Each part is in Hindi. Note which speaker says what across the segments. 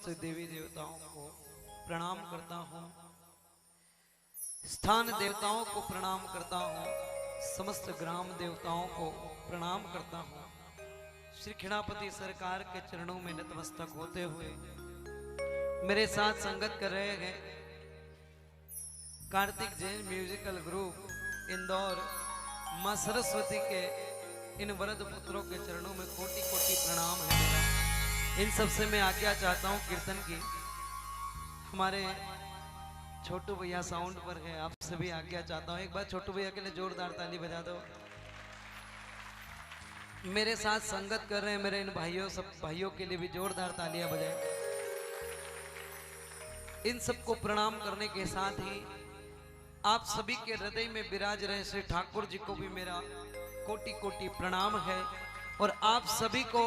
Speaker 1: समस्त देवी देवताओं को प्रणाम करता हूँ, स्थान देवताओं को प्रणाम करता हूँ, समस्त ग्राम देवताओं को प्रणाम करता हूँ। श्री खिड़ापति सरकार के चरणों में नतमस्तक होते हुए मेरे साथ संगत कर रहे हैं कार्तिक जैन म्यूजिकल ग्रुप इंदौर, मां सरस्वती के इन वरद पुत्रों के चरणों में कोटि कोटि प्रणाम है मेरा। इन सब से मैं आज्ञा चाहता हूँ कीर्तन की। हमारे छोटू भैया साउंड पर है, आप सभी आज्ञा चाहता हूँ। एक बार छोटू भैया के लिए जोरदार ताली बजा दो। मेरे साथ संगत कर रहे हैं मेरे इन भाइयों, सब भाइयों के लिए भी जोरदार तालियां बजाएं। इन सबको प्रणाम करने के साथ ही आप सभी के हृदय में विराज रहे श्री ठाकुर जी को भी मेरा कोटि कोटि प्रणाम है। और आप सभी को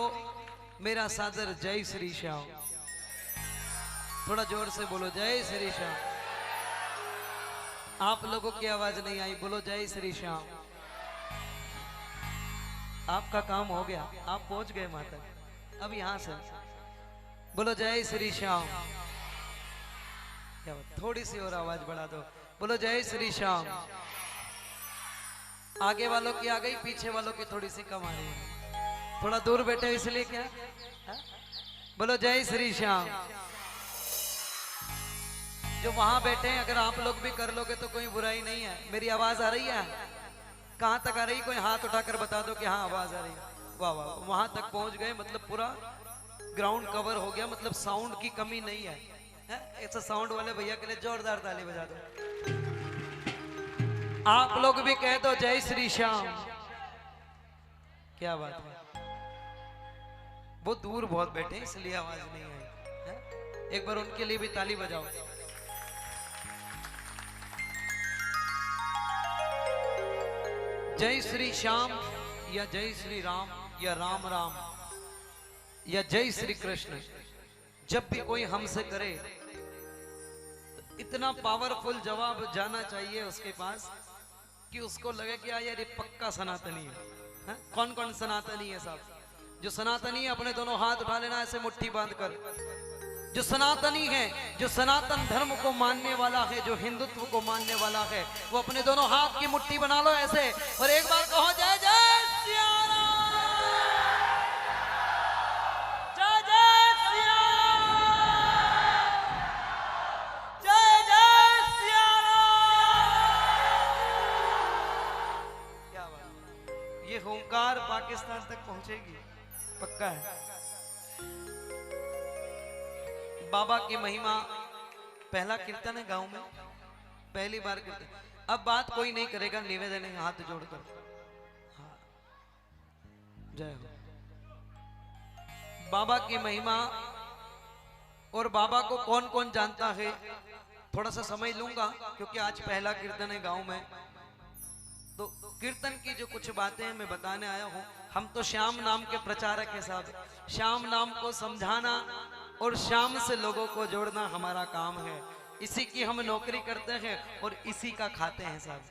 Speaker 1: मेरा सादर जय श्री श्याम। थोड़ा जोर से बोलो जय श्री श्याम। आप लोगों की आवाज नहीं आई, बोलो जय श्री श्याम। आपका काम हो गया, आप पहुंच गए माता। अब यहां से बोलो जय श्री श्याम। थोड़ी सी और आवाज बढ़ा दो, बोलो जय श्री श्याम। आगे वालों की आ गई, पीछे वालों की थोड़ी सी कम आ रही है। थोड़ा दूर बैठे इसलिए क्या हा? बोलो जय श्री श्याम। जो वहां बैठे हैं अगर आप लोग भी कर लोगे तो कोई बुराई नहीं है। मेरी आवाज आ रही है? कहां तक आ रही? कोई हाथ उठाकर बता दो कि हाँ आवाज आ रही है। वाह वाह, वहां तक पहुंच गए, मतलब पूरा ग्राउंड कवर हो गया, मतलब साउंड की कमी नहीं है। ऐसा साउंड वाले भैया के लिए जोरदार ताली बजा दो। आप लोग भी कह दो जय श्री श्याम। क्या बात है, वो दूर बहुत बैठे इसलिए आवाज नहीं आई है? एक बार उनके लिए भी ताली बजाओ। जय श्री श्याम या जय श्री राम या राम राम या जय श्री कृष्ण, जब भी कोई हमसे करे तो इतना पावरफुल जवाब जाना चाहिए उसके पास कि उसको लगे कि यार ये पक्का सनातनी है। कौन कौन सनातनी है साहब? जो सनातनी है अपने दोनों हाथ उठा लेना ऐसे मुट्ठी बांध कर। जो सनातनी है, जो सनातन धर्म को मानने वाला है, जो हिंदुत्व को मानने वाला है, वो अपने दोनों हाथ की मुट्ठी बना लो ऐसे और एक बार कहो जय जय सिया राम, जय जय सिया राम, जय जय सिया राम। क्या बात, ये होमकार पाकिस्तान तक पहुंचेगी, पक्का है। बाबा की महिमा, पहला कीर्तन है गांव में, पहली बार कीर्तन। अब बात कोई नहीं करेगा, निवेदन है हाथ जोड़कर। हाँ, जय हो। बाबा की महिमा और बाबा को कौन कौन जानता है, थोड़ा सा समय लूंगा क्योंकि आज पहला कीर्तन है गांव में। तो कीर्तन की जो कुछ बातें मैं बताने आया हूं। हम तो श्याम नाम के प्रचारक हैं साहब। श्याम नाम को समझाना और श्याम से लोगों को जोड़ना हमारा काम है। इसी की हम नौकरी करते हैं और इसी का खाते हैं साहब।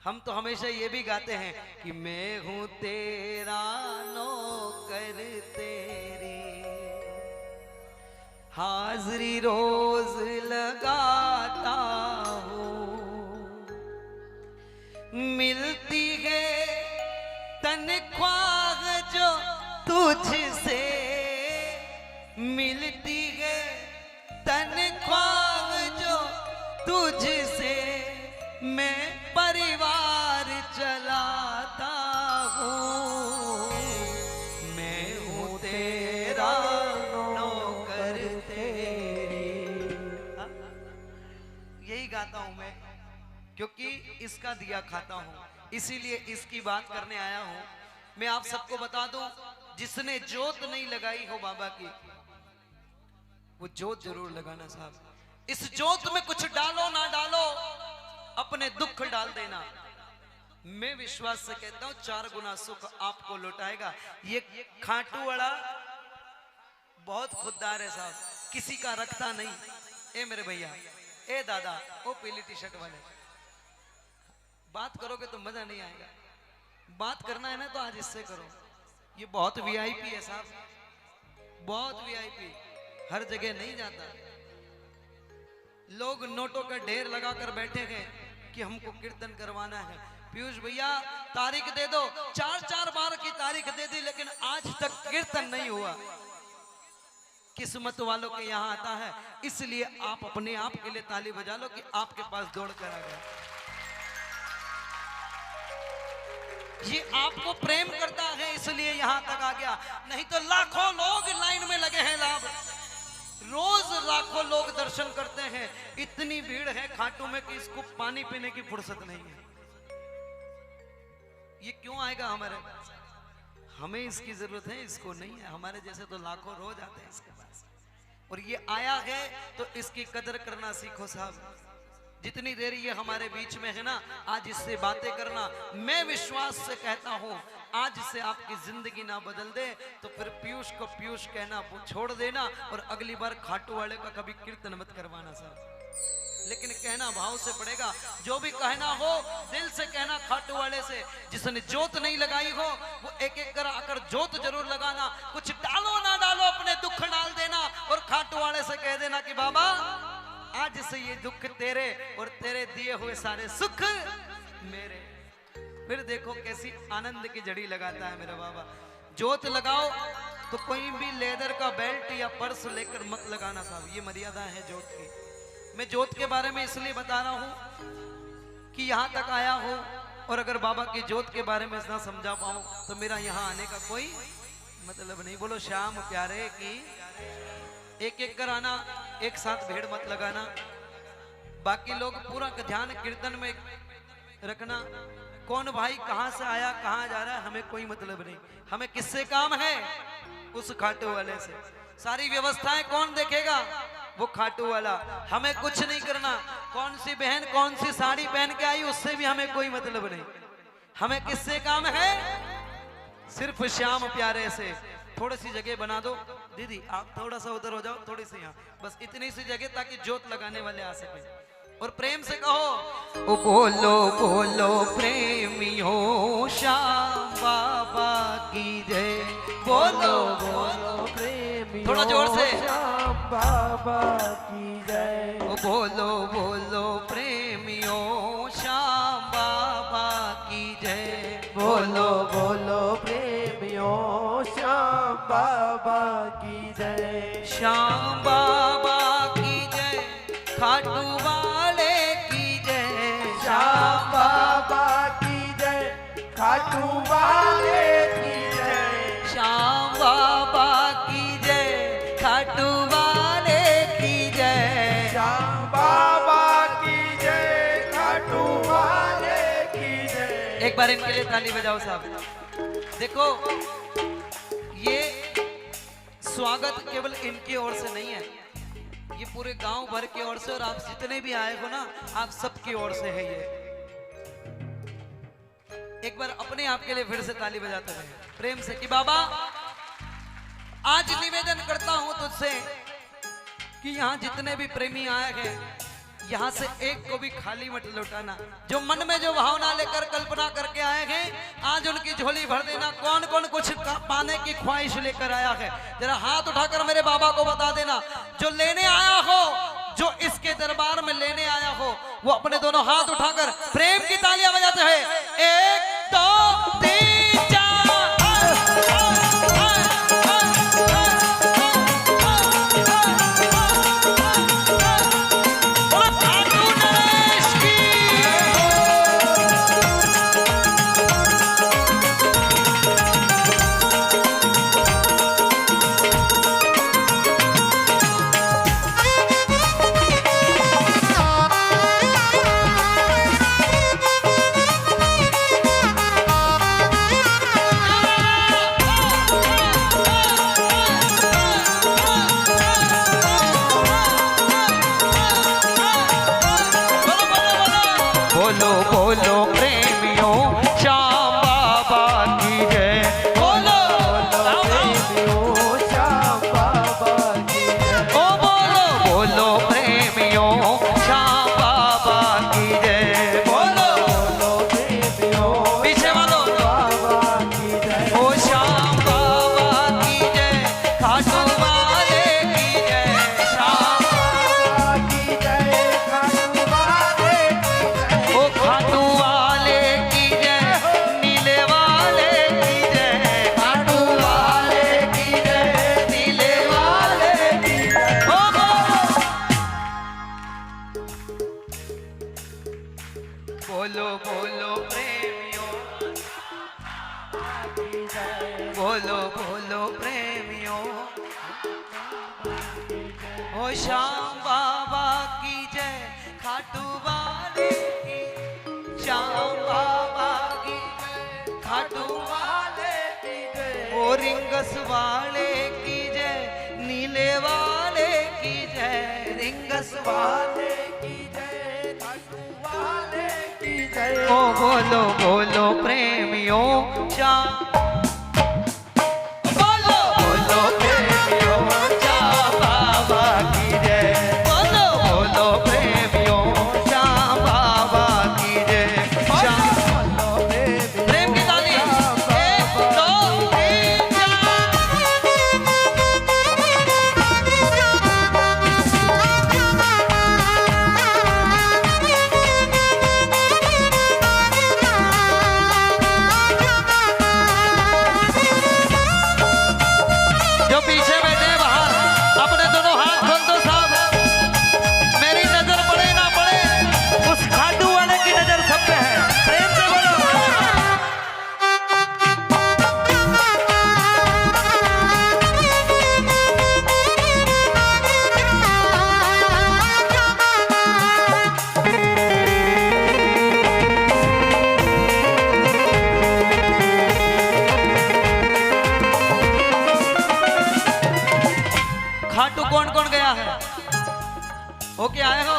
Speaker 1: हम तो हमेशा ये भी गाते हैं कि मैं हूं तेरा नौकर तेरी, हाजिरी रोज लगाता हूँ, मिलती है तनख्वाह जो तुझसे, मिलती है तनख्वाह जो तुझसे, मैं परिवार चलाता हूँ, मैं हूँ तेरा नौकर तेरी। यही गाता हूँ मैं क्योंकि इसका दिया खाता हूँ, इसीलिए इसकी बात करने आया हूँ। मैं आप सबको बता दूं, जिसने जोत नहीं लगाई हो बाबा की, वो जोत जरूर लगाना साहब। इस जोत में कुछ डालो ना डालो, अपने दुख डाल देना। मैं विश्वास से कहता हूं 4 गुना सुख आपको लौटाएगा। ये खाटू वाला बहुत खुददार है साहब, किसी का रखता नहीं। ए मेरे भैया, ए दादा, ओ पीली टी शर्ट वाले, बात करोगे तो मजा नहीं आएगा। बात करना है ना तो आज इससे करो। ये बहुत वीआईपी है साहब, बहुत वीआईपी। हर जगह नहीं जाता। लोग नोटों का ढेर लगाकर बैठे हैं कि हमको कीर्तन करवाना है। पीयूष भैया तारीख दे दो, 4-4 बार की तारीख दे दी, लेकिन आज तक कीर्तन नहीं हुआ। किस्मत वालों के यहाँ आता है, इसलिए आप अपने आप के लिए ताली बजा लो कि आपके पास दौड़ कर आ गया। ये आपको प्रेम करता है इसलिए यहाँ तक आ गया, नहीं तो लाखों लोग लाइन में लगे हैं। लाभ रोज लाखों लोग दर्शन करते हैं, इतनी भीड़ है खाटू में कि इसको पानी पीने की फुर्सत नहीं है। ये क्यों आएगा हमारे पास? हमें इसकी जरूरत है, इसको नहीं है। हमारे जैसे तो लाखों रोज आते हैं इसके पास, और ये आया है तो इसकी कदर करना सीखो साहब। जितनी देर ये हमारे बीच में है ना, आज इससे बातें करना। मैं विश्वास से कहता हूं, आज से आपकी जिंदगी ना बदल दे तो फिर पीयूष को पीयूष कहना छोड़ देना, और अगली बार खाटू वाले का कभी कीर्तन मत करवाना साहब। लेकिन कहना भाव से पड़ेगा, जो भी कहना हो दिल से कहना। खाटू वाले से जिसने जोत नहीं लगाई हो वो एक एक कर आकर जोत जरूर लगाना। कुछ डालो ना डालो, अपने दुख डाल देना, और खाटू वाले से कह देना कि बाबा आज से ये दुख तेरे, और तेरे दिए हुए सारे सुख मेरे। फिर देखो कैसी आनंद की जड़ी लगाता है मेरा बाबा। जोत लगाओ तो कोई भी लेदर का बेल्ट या पर्स लेकर मत लगाना साहब, ये मर्यादा है जोत की। मैं जोत के बारे में इसलिए बता रहा हूं कि यहां तक आया हूं, और अगर बाबा की जोत के बारे में ना समझा पाऊं तो मेरा यहां आने का कोई मतलब नहीं। बोलो श्याम प्यारे की। एक एक कर आना, एक साथ भीड़ मत लगाना। बाकी लोग पूरा ध्यान कीर्तन में रखना। कौन भाई कहां से आया कहां जा रहा है हमें कोई मतलब नहीं। हमें किससे काम है? उस खाटू वाले से। सारी व्यवस्थाएं कौन देखेगा? वो खाटू वाला। हमें कुछ नहीं करना। कौन सी बहन कौन सी साड़ी पहन के आई उससे भी हमें कोई मतलब नहीं। हमें किससे काम है? सिर्फ श्याम प्यारे से। थोड़ी सी जगह बना दो दीदी, आप थोड़ा सा उधर हो जाओ, थोड़ी सी यहाँ, बस इतनी सी जगह ताकि जोत लगाने वाले आ सके। और प्रेम से कहो, ओ बोलो बोलो प्रेमियों श्याम बाबा की जय। बोलो बोलो प्रेमियों, थोड़ा जोर से,
Speaker 2: श्याम बाबा की जय।
Speaker 1: ओ बोलो बोलो प्रेमियों श्याम बाबा की जय।
Speaker 2: बोलो बोलो प्रेमियों श्याम बाबा की जय।
Speaker 1: श्याम बाबा की जय, खाटू वाले की जय।
Speaker 2: श्याम बाबा की जय, खाटू वाले की जय।
Speaker 1: श्याम बाबा की जय, खाटू वाले की जय।
Speaker 2: श्याम बाबा की जय, खाटू वाले की जय।
Speaker 1: एक बार इनके लिए ताली बजाओ साहब। देखो ये स्वागत केवल इनकी ओर से नहीं है, ये पूरे गांव भर की ओर से, और आप जितने भी आए हो ना आप सबकी ओर से है ये। एक बार अपने आप के लिए फिर से ताली बजाते रहे प्रेम से कि बाबा आज निवेदन करता हूं तुझसे कि यहाँ जितने भी प्रेमी आए हैं यहाँ से एक को भी खाली मत लौटाना। जो मन में जो भावना लेकर कल्पना करके आए हैं आज उनकी झोली भर देना। कौन कौन कुछ पाने की ख्वाहिश लेकर आया है जरा हाथ उठाकर मेरे बाबा को बता देना। जो लेने आया हो, जो इसके दरबार में लेने आया हो, वो अपने दोनों हाथ उठाकर प्रेम की तालियां बजाते हुए 1 2 3 4। बोलो बोलो प्रेमियों श्याम बाबा की जय। बोलो
Speaker 2: प्रेमियों श्याम बाबा की जय।
Speaker 1: ओ बोलो बोलो प्रेमियों श्याम बाबा की जय। बोलो
Speaker 2: बोलो प्रेमियों
Speaker 1: पीछे वालों
Speaker 2: बाबा की जय।
Speaker 1: ओ श्याम बाबा की जय, खाटू वाले की जय। ओ श्याम बाबा की जय, खाटू वाले की, श्याम बाबा की जय, खाटू वाले की जय, ओ रिंगस वाले की जय, नीले वाले की जय, रिंगस वाले की जय, खाटू वाले की जय। ओ बोलो बोलो प्रेमियों, श्याम बोलो बोलो प्रेमियों, श्याम बाबा की जय, बोलो बोलो प्रेमियों, श्याम बाबा की जय, श्याम प्रेम की ताली, 1 2 3 जो पीछे बैठे हैं बाहर, अपने दोनों हाथ खोल दो साहब। मेरी नजर पड़े ना पड़े, उस खाटू वाले की नजर सब पे है। प्रेम से बोलो। खाटू कौन कौन गया है? होके आए हो?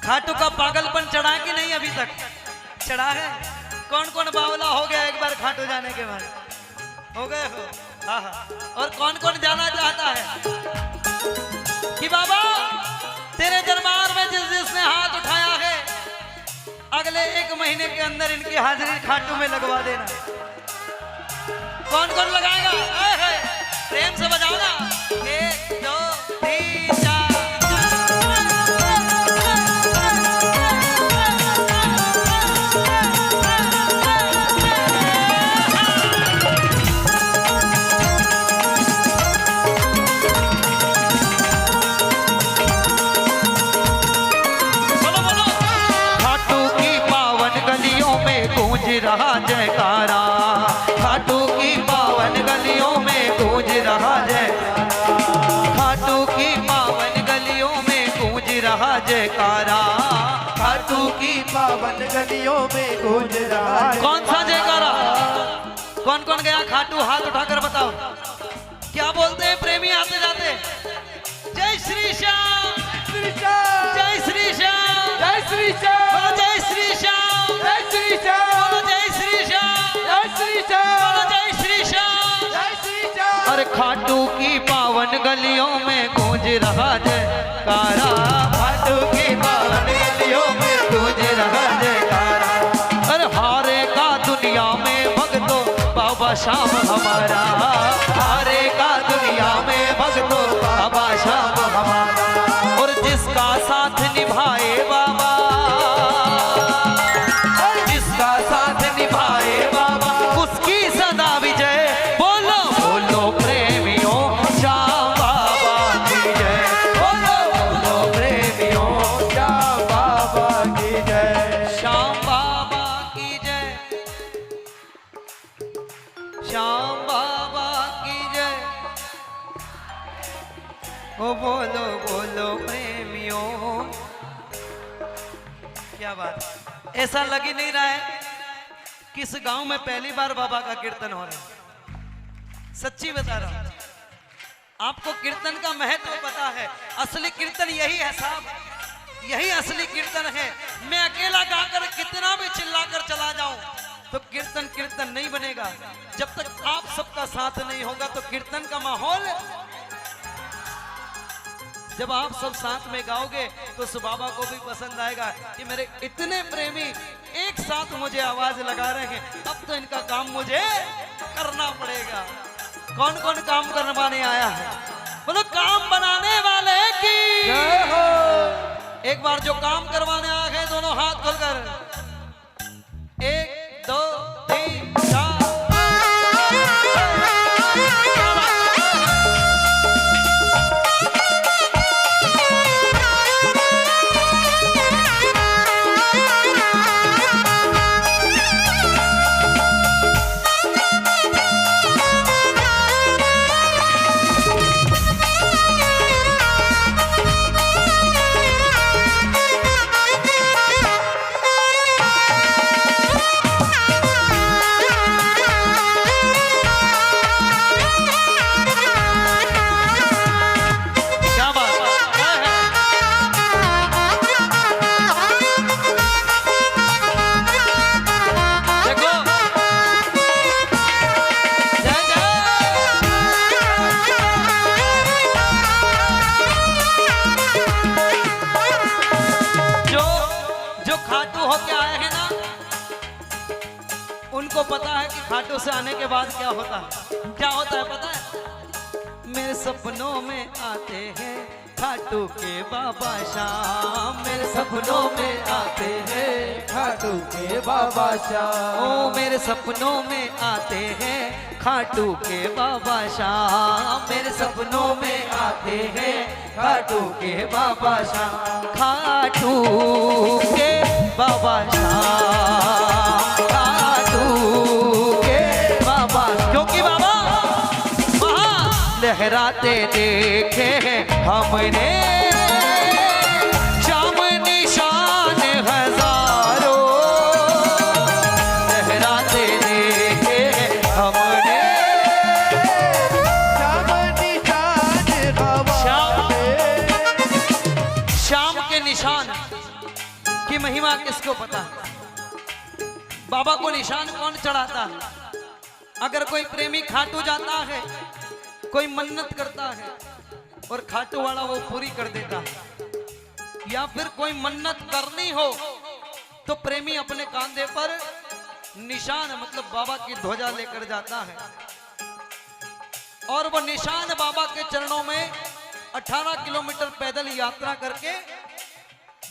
Speaker 1: खाटू का पागलपन चढ़ा कि नहीं अभी तक? चढ़ा है? कौन कौन बावला हो गया एक बार खाटू जाने के बाद? हो गए हो? हाँ हाँ। और कौन कौन जाना चाहता है कि बाबा तेरे दरबार में जिस जिसने हाथ उठाया है, अगले 1 महीने के अंदर इनकी हाजिरी खाटू में लगवा देना। कौन कौन लगाएगा? प्रेम से बजाओ ना। 1 2 3 4। बोलो बोलो। खाटू की पावन गलियों में गूंज रहा जयकारा, खाटू की पावन गलियों में गूंज रहा जयकारा, खाटू की पावन गलियों में गूंज रहा जयकारा, खाटू की
Speaker 2: पावन गलियों में गूंज रहा है।
Speaker 1: कौन सा जयकारा? कौन कौन गया खाटू? हाथ उठाकर बताओ। क्या बोलते हैं प्रेमी आते जाते? जय श्री श्याम,
Speaker 2: श्री श्याम,
Speaker 1: जय श्री श्याम,
Speaker 2: जय श्री श्याम,
Speaker 1: बोलो जय श्री श्याम,
Speaker 2: जय श्री श्याम,
Speaker 1: बोलो जय श्री श्याम,
Speaker 2: जय श्री श्याम,
Speaker 1: बोलो जय श्री श्याम।
Speaker 2: जय श्री श्याम।
Speaker 1: और खाटू की पावन गलियों में गूंज रहा जयकारा, खाटू की पावन गलियों में गूंज रहा जयकारा। और हारे का दुनिया में भक्तों बाबा श्याम हमारा, हारे का दुनिया में भक्तों बाबा श्याम हमारा। और जिसका साथ निभाए बाबा, जिसका साथ निभाए बाबा, उसकी सदा विजय। बोलो बोलो प्रेमियों, श्याम बाबा की जय, बोलो बोलो प्रेमियों,
Speaker 2: श्याम बाबा की जय,
Speaker 1: श्याम बाबा की जय, श्याम बाबा की जय। ओ बोलो बोलो प्रेमियों। क्या बात, ऐसा लग ही नहीं रहा है कि इस गांव में पहली बार बाबा का कीर्तन हो रहा है। सच्ची बता रहा हूं, आपको कीर्तन का महत्व पता है। असली कीर्तन यही है साहब, यही असली कीर्तन है। मैं अकेला गाकर कितना भी चिल्लाकर चला जाऊं तो कीर्तन कीर्तन नहीं बनेगा। जब तक आप सबका साथ नहीं होगा तो कीर्तन का माहौल, जब आप सब साथ में गाओगे तो उस बाबा को भी पसंद आएगा कि मेरे इतने प्रेमी एक साथ मुझे आवाज लगा रहे हैं, अब तो इनका काम मुझे करना पड़ेगा। कौन कौन काम करवाने आया है? बोलो काम बनाने वाले की
Speaker 2: जय हो।
Speaker 1: एक बार जो काम करवाने आ गए दोनों हाथ खोलकर 1 2 3 4। सबको पता है कि खाटू से आने के बाद क्या होता है। क्या होता है पता है? मेरे सपनों में आते हैं खाटू के बाबा श्याम, मेरे सपनों में आते हैं
Speaker 2: खाटू के बाबा श्याम।
Speaker 1: ओ मेरे सपनों में आते हैं खाटू के बाबा श्याम, मेरे सपनों में आते हैं खाटू के बाबा श्याम, खाटू के बाबा श्याम, खाटू के बाबा। क्योंकि बाबा वहाँ लहराते देखे हैं हमने, श्याम निशान हजारों लहराते देखे हैं हमने,
Speaker 2: श्याम निशान हवा में।
Speaker 1: श्याम के निशान की महिमा किसको पता है? बाबा को निशान कौन चढ़ाता है? अगर कोई प्रेमी खाटू जाता है, कोई मन्नत करता है और खाटू वाला वो पूरी कर देता है, या फिर कोई मन्नत करनी हो तो प्रेमी अपने कांधे पर निशान मतलब बाबा की ध्वजा लेकर जाता है और वो निशान बाबा के चरणों में 18 किलोमीटर पैदल यात्रा करके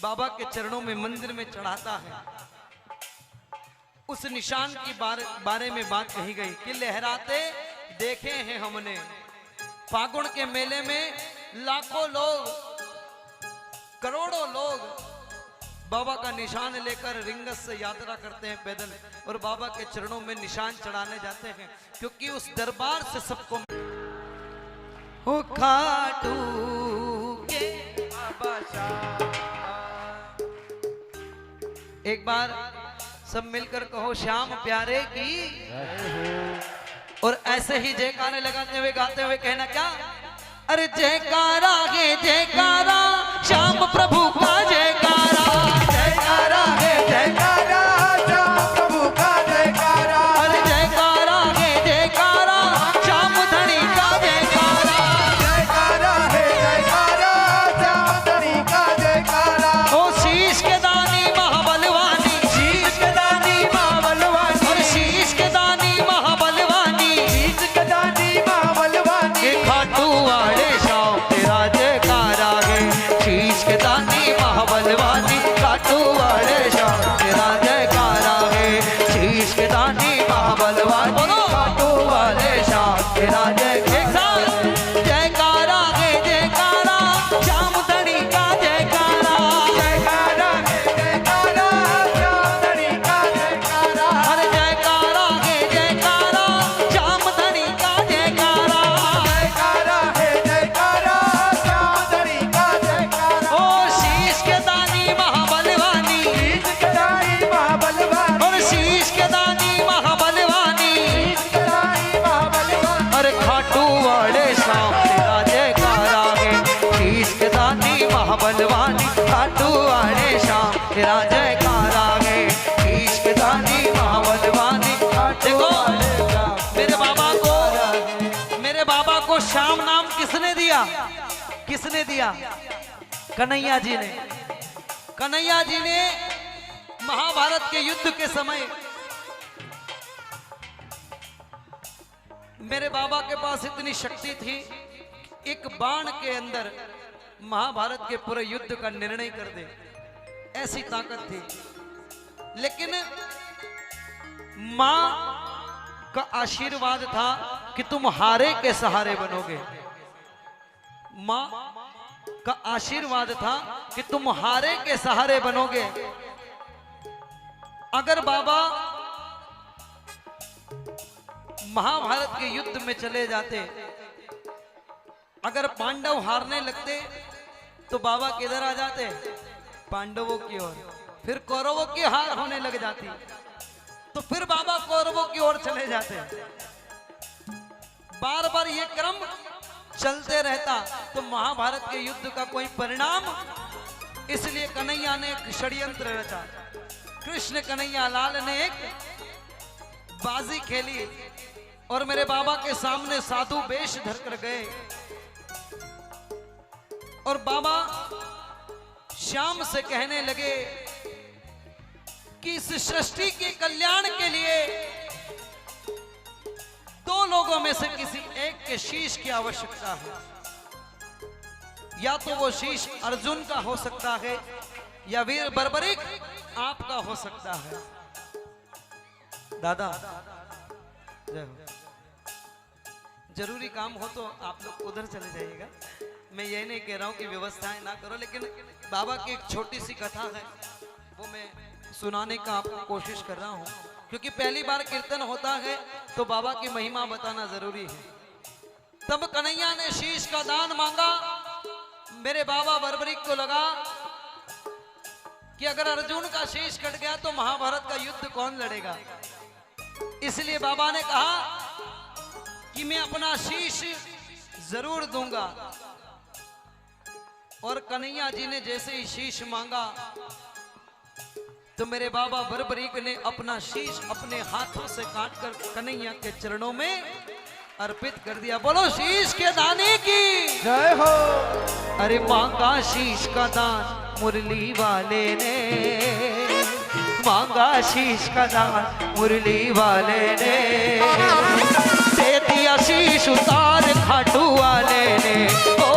Speaker 1: बाबा के चरणों में मंदिर में चढ़ाता है। उस निशान की बारे में बात कही गई कि लहराते देखे हैं हमने। फागुन के मेले में लाखों लोग, करोड़ों लोग बाबा का निशान लेकर रिंगस से यात्रा करते हैं पैदल और बाबा के चरणों में निशान चढ़ाने जाते हैं, क्योंकि उस दरबार से सबको हो खाटू के
Speaker 2: बाबा श्याम।
Speaker 1: एक बार सब मिलकर कहो श्याम प्यारे की, और ऐसे ही जयकारे लगाते हुए गाते हुए कहना क्या? अरे जयकारा है जयकारा श्याम प्रभु का जयकारा, जयकारा है जयकारा
Speaker 2: श्याम प्रभु का जयकारा।
Speaker 1: अरे जयकारा है जयकारा श्याम धनी का जयकारा,
Speaker 2: जयकारा है जयकारा श्याम धनी का जयकारा।
Speaker 1: ओ शीश के दानी महाबलवानी,
Speaker 2: शीश के दानी महाबलवानी,
Speaker 1: और शीश के दानी महाबलवानी,
Speaker 2: शीश के दानी महाबलवानी।
Speaker 1: के खाटू वाले श्याम तेरा जयकारा है, शीश के दानी महाबलवानी, खाटू वाले श्याम तेरा जयकारा है, शीश के दानी महाबलवानी, खाटू वाले श्याम तेरा जयकारा है, जयकारा श्याम धनी का जयकारा,
Speaker 2: जयकारा है जयकारा श्याम धनी का जयकारा।
Speaker 1: अरे जयकारा है जयकारा श्याम धनी का जयकारा,
Speaker 2: जयकारा है जयकारा श्याम धनी का जयकारा।
Speaker 1: ओ शीश के दानी महाबलवानी,
Speaker 2: शीश के दानी महाबलवानी,
Speaker 1: और शीश के दानी महाबलवानी,
Speaker 2: शीश के दानी महाबलवानी।
Speaker 1: अरे खाटू वाले श्याम तेरा जयकारा है, शीश के दानी महाबलवानी, खाटू वाले श्याम तेरा जयकारा है, शीश के दानी महाबलवानी। देखो मेरे बाबा को श्याम नाम किसने दिया? किसने दिया? कन्हैया जी ने। कन्हैया जी ने महाभारत के युद्ध के समय मेरे बाबा के पास इतनी शक्ति थी, एक बाण के अंदर महाभारत के पूरे युद्ध का निर्णय कर दे, ऐसी ताकत थी। लेकिन मां का आशीर्वाद था कि तुम हारे के सहारे बनोगे। मां का आशीर्वाद था कि तुम हारे के सहारे बनोगे। अगर बाबा महाभारत के युद्ध में चले जाते, अगर पांडव हारने लगते तो बाबा किधर आ जाते? पांडवों की ओर। फिर कौरवों की हार होने लग जाती तो फिर बाबा कौरवों की ओर चले जाते। बार बार ये क्रम चलते रहता तो महाभारत के युद्ध का कोई परिणाम। इसलिए कन्हैया ने एक षड्यंत्र रचा, कृष्ण कन्हैया लाल ने एक बाजी खेली और मेरे बाबा के सामने साधु वेश धरकर गए और बाबा श्याम से कहने लगे कि इस सृष्टि के कल्याण के लिए दो लोगों में से किसी एक के शीश की आवश्यकता है। या तो वो शीश अर्जुन का हो सकता है या वीर बर्बरिक आपका हो सकता है। दादा जय हो। जरूरी काम हो तो आप लोग उधर चले जाइएगा। मैं ये नहीं कह रहा हूं कि व्यवस्थाएं ना करो, लेकिन बाबा की एक छोटी सी कथा है वो मैं सुनाने का आपको कोशिश कर रहा हूं, क्योंकि पहली बार कीर्तन होता है तो बाबा की महिमा बताना जरूरी है। तब कन्हैया ने शीश का दान मांगा। मेरे बाबा बर्बरिक को लगा कि अगर अर्जुन का शीश कट गया तो महाभारत का युद्ध कौन लड़ेगा। इसलिए बाबा ने कहा कि मैं अपना शीश जरूर दूंगा। और कन्हैया जी ने जैसे ही शीश मांगा तो मेरे बाबा बर्बरीक ने अपना शीश अपने हाथों से काटकर कन्हैया के चरणों में अर्पित कर दिया। बोलो शीश के दाने की
Speaker 2: जय हो।
Speaker 1: अरे मांगा शीश का दान मुरली वाले ने, मांगा शीश का दान मुरली वाले ने, दे दिया शीश उतार खाटू वाले ने। ओ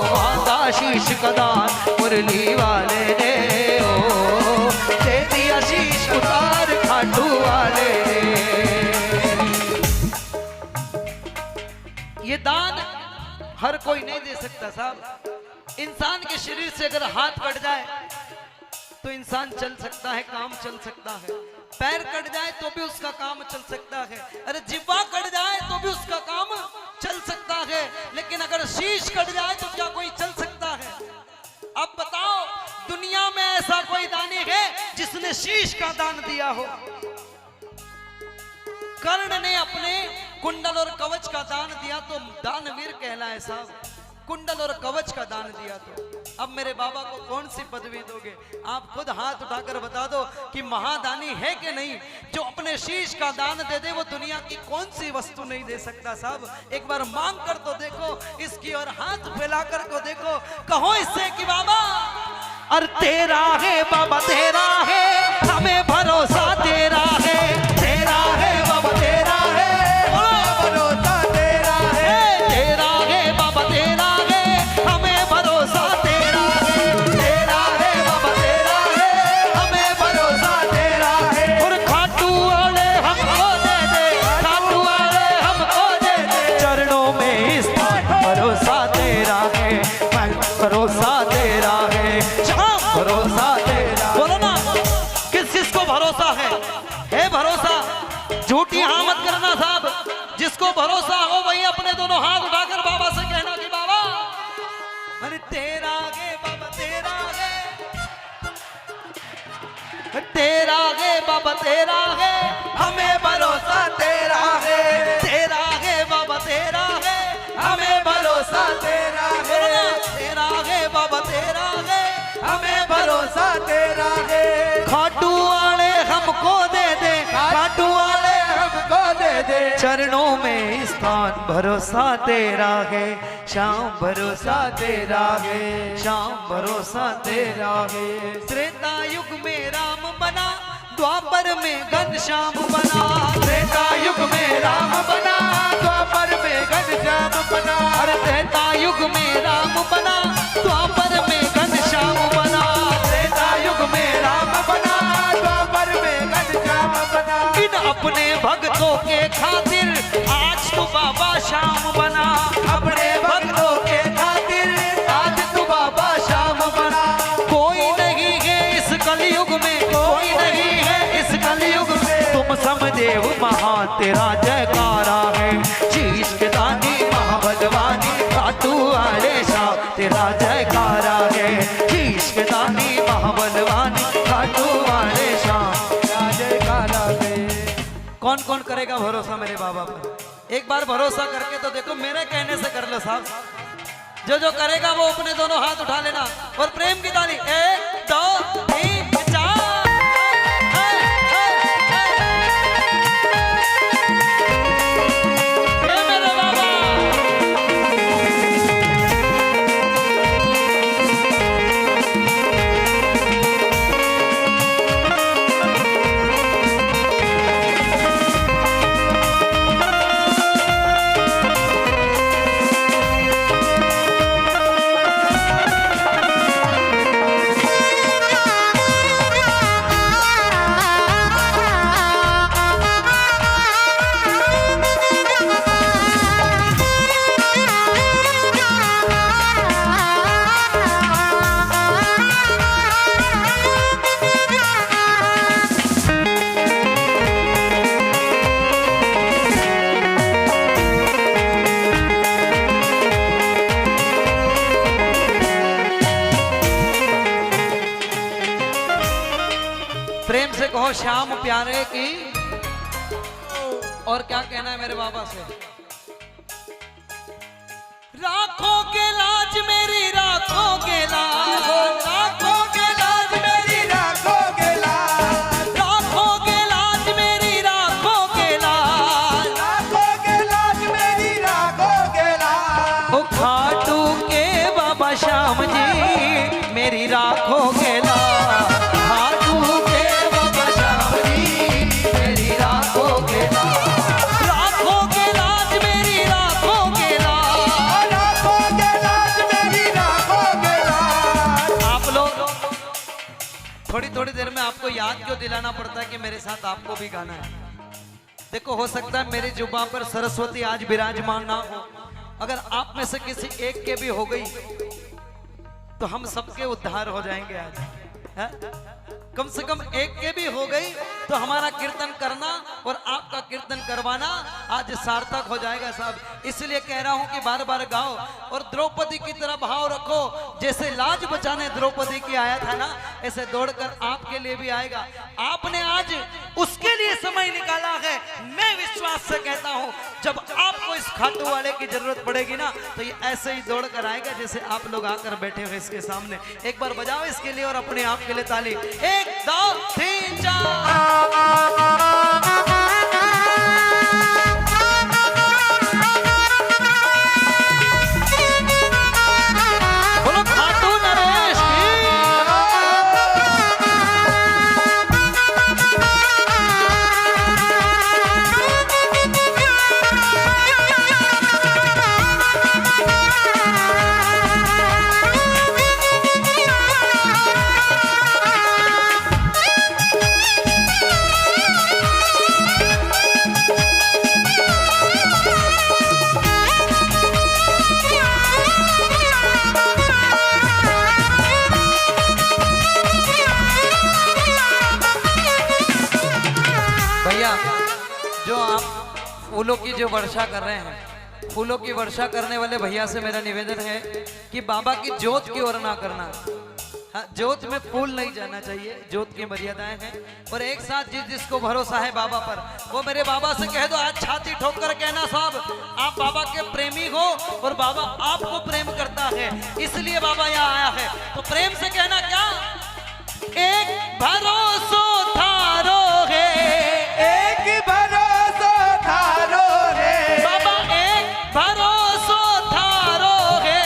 Speaker 1: मांगा शीश का दान मुरली वाले ने, ओ दे दिया शीश उतार खाटू वाले ने। ये दान हर कोई नहीं दे सकता साहब। इंसान के शरीर से अगर हाथ कट जाए तो इंसान चल सकता है, काम चल सकता है। पैर कट जाए तो भी उसका काम चल सकता है। अरे जिह्वा कट जाए तो भी उसका काम चल सकता है। लेकिन अगर शीश कट जाए तो क्या कोई चल सकता है? अब बताओ, दुनिया में ऐसा कोई दानी है जिसने शीश का दान दिया हो? कर्ण ने अपने कुंडल और कवच का दान दिया तो दानवीर कहलाए साहब। कुंडल और कवच का दान दिया तो अब मेरे बाबा को कौन सी पदवी दोगे? आप खुद हाथ उठाकर बता दो कि महादानी है कि नहीं। जो अपने शीश का दान दे दे वो दुनिया की कौन सी वस्तु नहीं दे सकता साहब। एक बार मांग कर तो देखो इसकी और हाथ फैलाकर को देखो, कहो इससे कि बाबा अरे तेरा है बाबा तेरा है, हमें भरोसा तेरा है, तेरा है बाबा तेरा है,
Speaker 2: भरोसा तेरा है,
Speaker 1: तेरा है बाबा तेरा है, हमें भरोसा तेरा है,
Speaker 2: तेरा है बाबा तेरा है, हमें भरोसा तेरा है।
Speaker 1: और खाटू वाले हमको दे दे, खाटू वाले हमको दे दे, चरणों में स्थान भरोसा तेरा है, भरोसा तेरा है, जहां भरोसा तेरा। बोलो ना किस चीज को भरोसा है भरोसा। झूठी हाँ मत करना साहब। जिसको भरोसा हो वही अपने दोनों हाथ उठाकर बाबा से कहना कि बाबा अरे तेरा है बाबा तेरा है, तेरा है बाबा तेरा है,
Speaker 2: हमें भरोसा तेरा है,
Speaker 1: तेरा है बाबा तेरा है,
Speaker 2: हमें भरोसा तेरा
Speaker 1: बोलो ना,
Speaker 2: है,
Speaker 1: तेरा है बाबा तेरा है,
Speaker 2: हमें भरोसा तेरा है।
Speaker 1: खाटू वाले हमको दे दे, खाटू वाले
Speaker 2: हमको दे दे,
Speaker 1: चरणों में स्थान भरोसा तेरा है, श्याम भरोसा तेरा है, श्याम भरोसा तेरा है। त्रेता युग में राम बना, द्वापर में घनश्याम बना,
Speaker 2: त्रेता युग में राम बना, द्वापर में घनश्याम बना।
Speaker 1: अरे त्रेता युग में राम बना, द्वापर में घनश्याम बना,
Speaker 2: त्रेता युग में राम बना, द्वापर में घनश्याम बना।
Speaker 1: इन अपने भक्तों के खातिर आज तो बाबा श्याम बना,
Speaker 2: अपने भक्तों के खातिर आज तू बाबा श्याम बना।
Speaker 1: कोई नहीं है इस कलयुग में, कोई नहीं है इस कलयुग में, तुम समदेव महा तेरा जयकारा है, शीश के दानी महाबलवानी, खाटू वाले शाह तेरा जयकारा है, शीश के दानी महाबलवानी, खाटू वाले शाह तेरा जयकारा है। कौन कौन करेगा भरोसा मेरे बाबा पर? एक बार भरोसा करके तो देखो, मेरे कहने से कर लो साहब। जो जो करेगा वो अपने दोनों हाथ उठा लेना और प्रेम की ताली 1 2 3 4। मेरे बाबा प्रेम से कहो श्याम प्यारे की। और क्या कहना है मेरे बाबा से? राखोगे लाज मेरी, राखोगे लाज,
Speaker 2: राखोगे लाज मेरी, राखोगे लाज,
Speaker 1: राखोगे लाज मेरी, राखोगे लाज,
Speaker 2: राखोगे लाज मेरी, राखोगे लाज।
Speaker 1: ओ खाटू के बाबा श्याम जी मेरी राखोगे लाज, खाटू के बाबा श्याम जी मेरी राखोगे लाज, राखोगे लाज मेरी, राखोगे लाज,
Speaker 2: राखोगे लाज मेरी, राखोगे लाज।
Speaker 1: आप लोग थोड़ी थोड़ी देर में आपको याद क्यों दिलाना पड़ता है कि मेरे साथ आपको भी गाना है? देखो, हो सकता है मेरी जुबान पर सरस्वती आज विराजमान ना हो, अगर आप में से किसी एक के भी हो गई तो हम सबके उद्धार हो जाएंगे आज, है? कम से कम एक के भी हो गई तो हमारा कीर्तन करना और आपका कीर्तन करवाना आज सार्थक हो जाएगा साहब। इसलिए कह रहा हूं कि बार बार गाओ और द्रौपदी की तरह भाव रखो। जैसे लाज बचाने द्रौपदी की आया था ना, ऐसे दौड़कर आपके लिए भी आएगा। आपने आज उसके लिए समय निकाला है। मैं विश्वास से कहता हूं जब आपको इस खाटू वाले की जरूरत पड़ेगी ना तो ये ऐसे ही दौड़ कर आएगा जैसे आप लोग आकर बैठे हुए इसके सामने। एक बार बजाओ इसके लिए और अपने आप के लिए ताली। 1 2 3 4। बोलो खाटू नरेश की। भैया, जो आप फूलों की जो वर्षा कर रहे हैं, फूलों की वर्षा करने वाले भैया से मेरा निवेदन है कि बाबा की जोत की ओर ना करना। हाँ, जोत में फूल नहीं जाना चाहिए, जोत की मर्यादाएं हैं। और एक साथ जिसको भरोसा है बाबा पर, वो मेरे बाबा से कह दो, आज छाती ठोक कर कहना साहब आप बाबा के प्रेमी हो और बाबा आपको प्रेम करता है, इसलिए बाबा यहाँ आया है। तो प्रेम से कहना क्या? एक भरोसा थारो है,
Speaker 2: एक भरोसा थारो रे,
Speaker 1: बाबा एक भरोसा थारो है,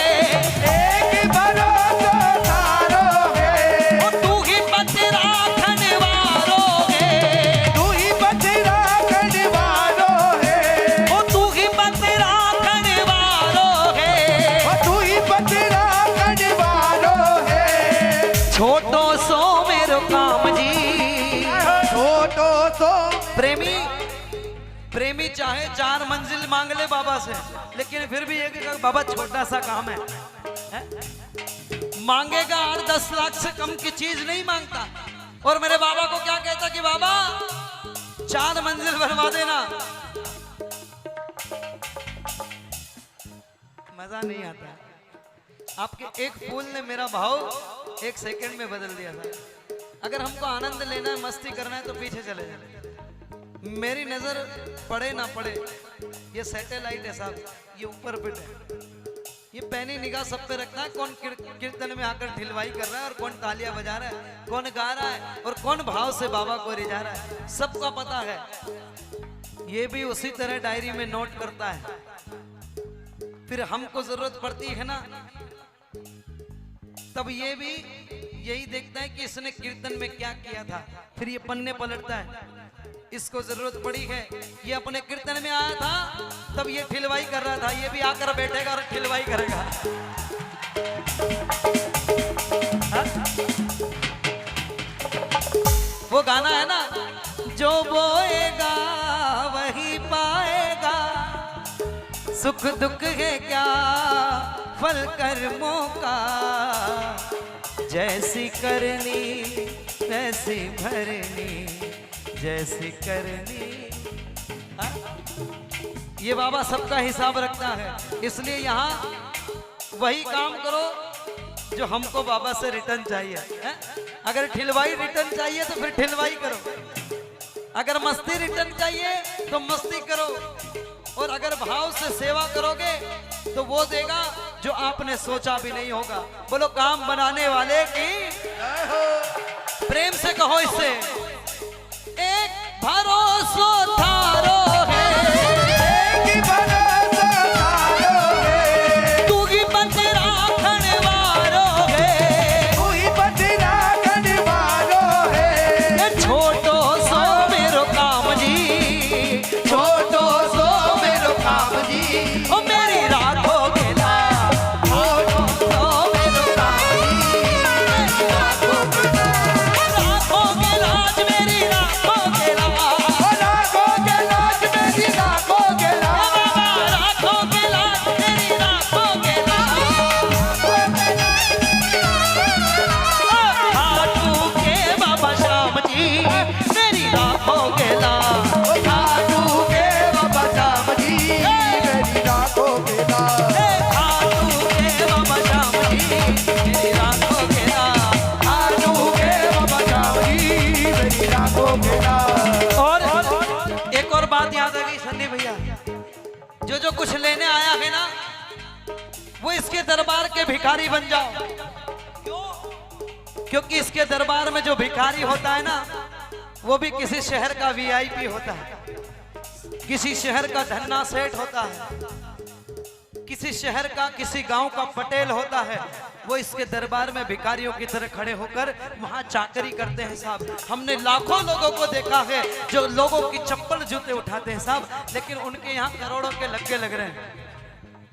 Speaker 2: एक भरोसा थारो है।
Speaker 1: ओ तू ही बचरा खनवारो है,
Speaker 2: तू ही बचरा खनवारो है,
Speaker 1: ओ तू ही बचरा खनवारो है,
Speaker 2: ओ तू ही बचरा खनवारो है।
Speaker 1: छोटो सो मेरो काम जी।
Speaker 2: छोटो सो
Speaker 1: प्रेमी चाहे 4 मंजिल मांग ले बाबा से, लेकिन फिर भी एक बाबा छोटा सा काम है, मांगेगा 8-10 लाख से कम की चीज नहीं मांगता। और मेरे बाबा को क्या कहता कि बाबा 4 मंजिल बनवा देना। मजा नहीं आता। आपके एक फूल ने मेरा भाव 1 सेकंड में बदल दिया था। अगर हमको आनंद लेना है, मस्ती करना है तो पीछे चले जाए। मेरी नजर पड़े ना पड़े, ये सैटेलाइट है साहब, ये ऊपर पिट है, ये पैनी निगाह सब पे रखना है। कौन कीर्तन में आकर ढिलवाई कर रहा है और कौन तालियां बजा रहा है, कौन गा रहा है और कौन भाव से बाबा को रिझा रहा है, सबका पता है। ये भी उसी तरह डायरी में नोट करता है। फिर हमको जरूरत पड़ती है ना, तब ये भी यही देखता है कि इसने कीर्तन में क्या किया था, फिर ये पन्ने पलटता है। इसको जरूरत पड़ी है, ये अपने कीर्तन में आया था तब ये ठिलवाई कर रहा था, ये भी आकर बैठेगा और ठिलवाई करेगा। हा? वो गाना है ना, जो बोएगा वही पाएगा, सुख दुख है क्या फल कर्मों का, जैसी करनी वैसी भरनी, जैसी करनी। ये बाबा सबका हिसाब रखता है, इसलिए यहाँ वही काम करो जो हमको बाबा से रिटर्न चाहिए है? अगर ठिलवाई रिटर्न चाहिए तो फिर ठिलवाई करो, अगर मस्ती रिटर्न चाहिए तो मस्ती करो, और अगर भाव से सेवा करोगे तो वो देगा जो आपने सोचा भी नहीं होगा। बोलो काम बनाने वाले की प्रेम से कहो इससे, एक भरोसा थारो है,
Speaker 2: एक भरोसा थारो है,
Speaker 1: तू ही बंदरा खने वारो है,
Speaker 2: तू ही बंदरा खने वारो है,
Speaker 1: छोटो सो मेरो काम जी,
Speaker 2: छोटो सो मेरो काम जी,
Speaker 1: ओ मेरी राखो गेला,
Speaker 2: छोटो सो मेरो काम जी,
Speaker 1: राखो गेला आज मेरी राखो गेला,
Speaker 2: राखो के लाज मेरी राखो के लाज,
Speaker 1: राखो गेला मेरी राखो गेला, खाटू के बाबा श्याम जी मेरी राखो गेला,
Speaker 2: खाटू के बाबा श्याम जी मेरी राखो के लाज,
Speaker 1: खाटू के बाबा श्याम जी मेरी राखो गेला।
Speaker 2: खाटू के बाबा श्याम जी मेरी राखो के लाज।
Speaker 1: और एक और बात याद आ गई सन्नी भैया, जो कुछ लेने आया है ना वो इसके दरबार के भिखारी बन जाओ। क्यों? क्योंकि इसके दरबार में जो भिखारी होता है ना वो भी किसी शहर का वीआईपी होता है, किसी शहर का धन्ना सेठ होता है, किसी शहर का किसी गांव का पटेल होता है। वो इसके दरबार में भिखारियों की तरह खड़े होकर वहां चाकरी करते हैं साहब। हमने लाखों लोगों को देखा है जो लोगों की चप्पल जूते उठाते हैं साहब, लेकिन उनके यहाँ करोड़ों के लग्गे लग रहे हैं,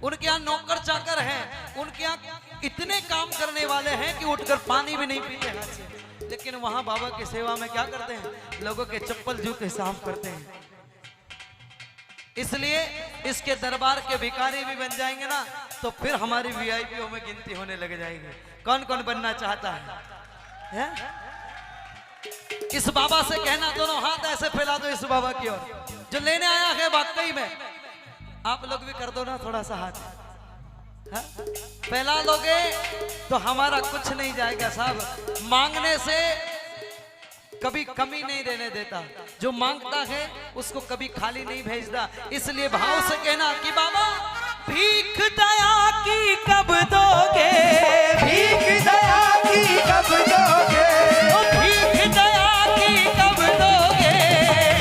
Speaker 1: उनके यहाँ नौकर चाकर हैं, उनके यहाँ इतने काम करने वाले हैं कि उठकर पानी भी नहीं पीते हाथ से, लेकिन वहां बाबा की सेवा में क्या करते हैं, लोगों के चप्पल जूते साफ करते हैं। इसलिए इसके दरबार के भिखारी भी बन जाएंगे ना तो फिर हमारी वीआईपीओ में गिनती होने लग जाएगी। कौन कौन बनना चाहता है? इस बाबा से कहना दोनों हाथ ऐसे फैला दो इस बाबा की ओर, जो लेने आया है वाकई में। आप लोग भी कर दो ना थोड़ा सा हाथ, हाँ? फैला लोगे तो हमारा कुछ नहीं जाएगा साहब। मांगने से कभी कमी नहीं रहने देता, जो मांगता है उसको कभी खाली नहीं भेजता। इसलिए भाव से कहना कि बाबा भीख दया की कब दोगे,
Speaker 2: भीख दया की कब दोगे,
Speaker 1: ओ भीख दया की कब दोगे,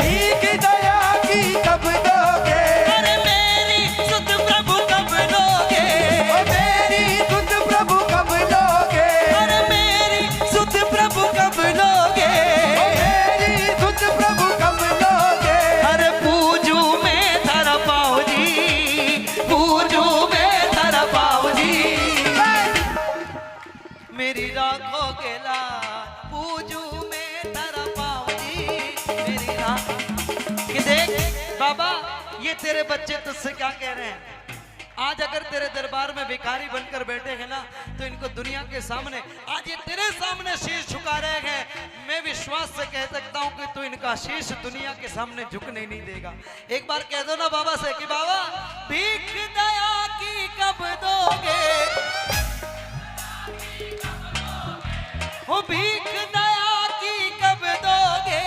Speaker 2: भीख दया की कब दोगे,
Speaker 1: अरे मेरी सुध प्रभु कब लोगे,
Speaker 2: ओ मेरी सुध प्रभु कब लोगे,
Speaker 1: अरे मेरी सुध प्रभु कब लोगे,
Speaker 2: ओ मेरी सुध प्रभु कब लोगे,
Speaker 1: अरे पूजू में धरा पाओ जी, पूजू में धरा पाओ जी, मेरी राखो गेला, पूजू में धरा पाओ जी, मेरी राख। कि देख बाबा ये तेरे बच्चे तुझसे क्या कह रहे हैं, आज अगर तेरे दरबार में भिखारी बनकर बैठे हैं ना तो इनको दुनिया के सामने, आज ये तेरे सामने शीश झुका रहे हैं। मैं विश्वास से कह सकता हूं कि तू इनका शीश दुनिया के सामने झुकने नहीं देगा। एक बार कह दो ना बाबा से कि बाबा भीख दया की कब दोगे, वो भीख दया की कब दोगे,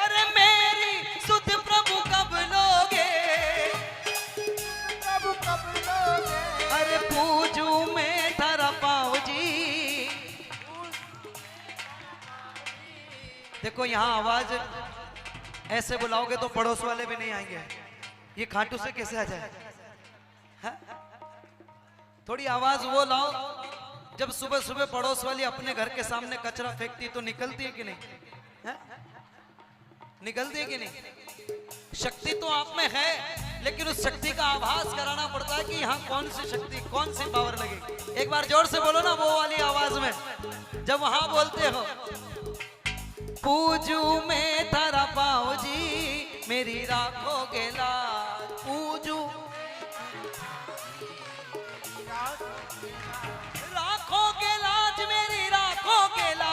Speaker 1: अरे मेरी सुध प्रभु कब लोगे,
Speaker 2: प्रभु कब लोगे,
Speaker 1: अरे पूजू में धरा पाओ जी। देखो यहाँ आवाज ऐसे बुलाओगे तो पड़ोस वाले भी नहीं आएंगे, ये खाटू से कैसे आ जाए? हा? थोड़ी आवाज वो लाओ जब सुबह सुबह पड़ोस वाली अपने घर के सामने कचरा फेंकती तो निकलती है कि नहीं? हा? निकलती है कि नहीं? शक्ति तो आप में है, लेकिन उस शक्ति का आभास कराना पड़ता है कि यहाँ कौन सी शक्ति, कौन सी पावर लगेगी। एक बार जोर से बोलो ना वो वाली आवाज में, जब वहां बोलते हो पूजू में धरा पाओ जी, मेरी राखो गेला, पूजू राखो गेला, मेरी राखो गेला,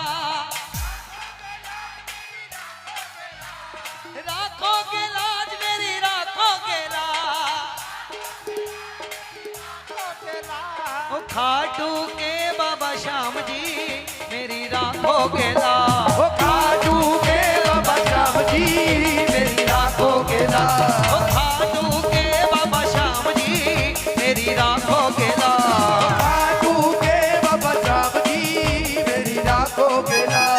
Speaker 1: राखो गेला, मेरी राखो गेला,
Speaker 2: अकेला
Speaker 1: ओ खाटू के बाबा श्याम जी मेरी राखोगे लाज।
Speaker 2: ओ खाटू के बाबा श्याम जी मेरी राखोगे लाज।
Speaker 1: ओ खाटू के बाबा श्याम जी मेरी राखोगे लाज।
Speaker 2: खाटू के बाबा श्याम जी मेरी राखोगे लाज।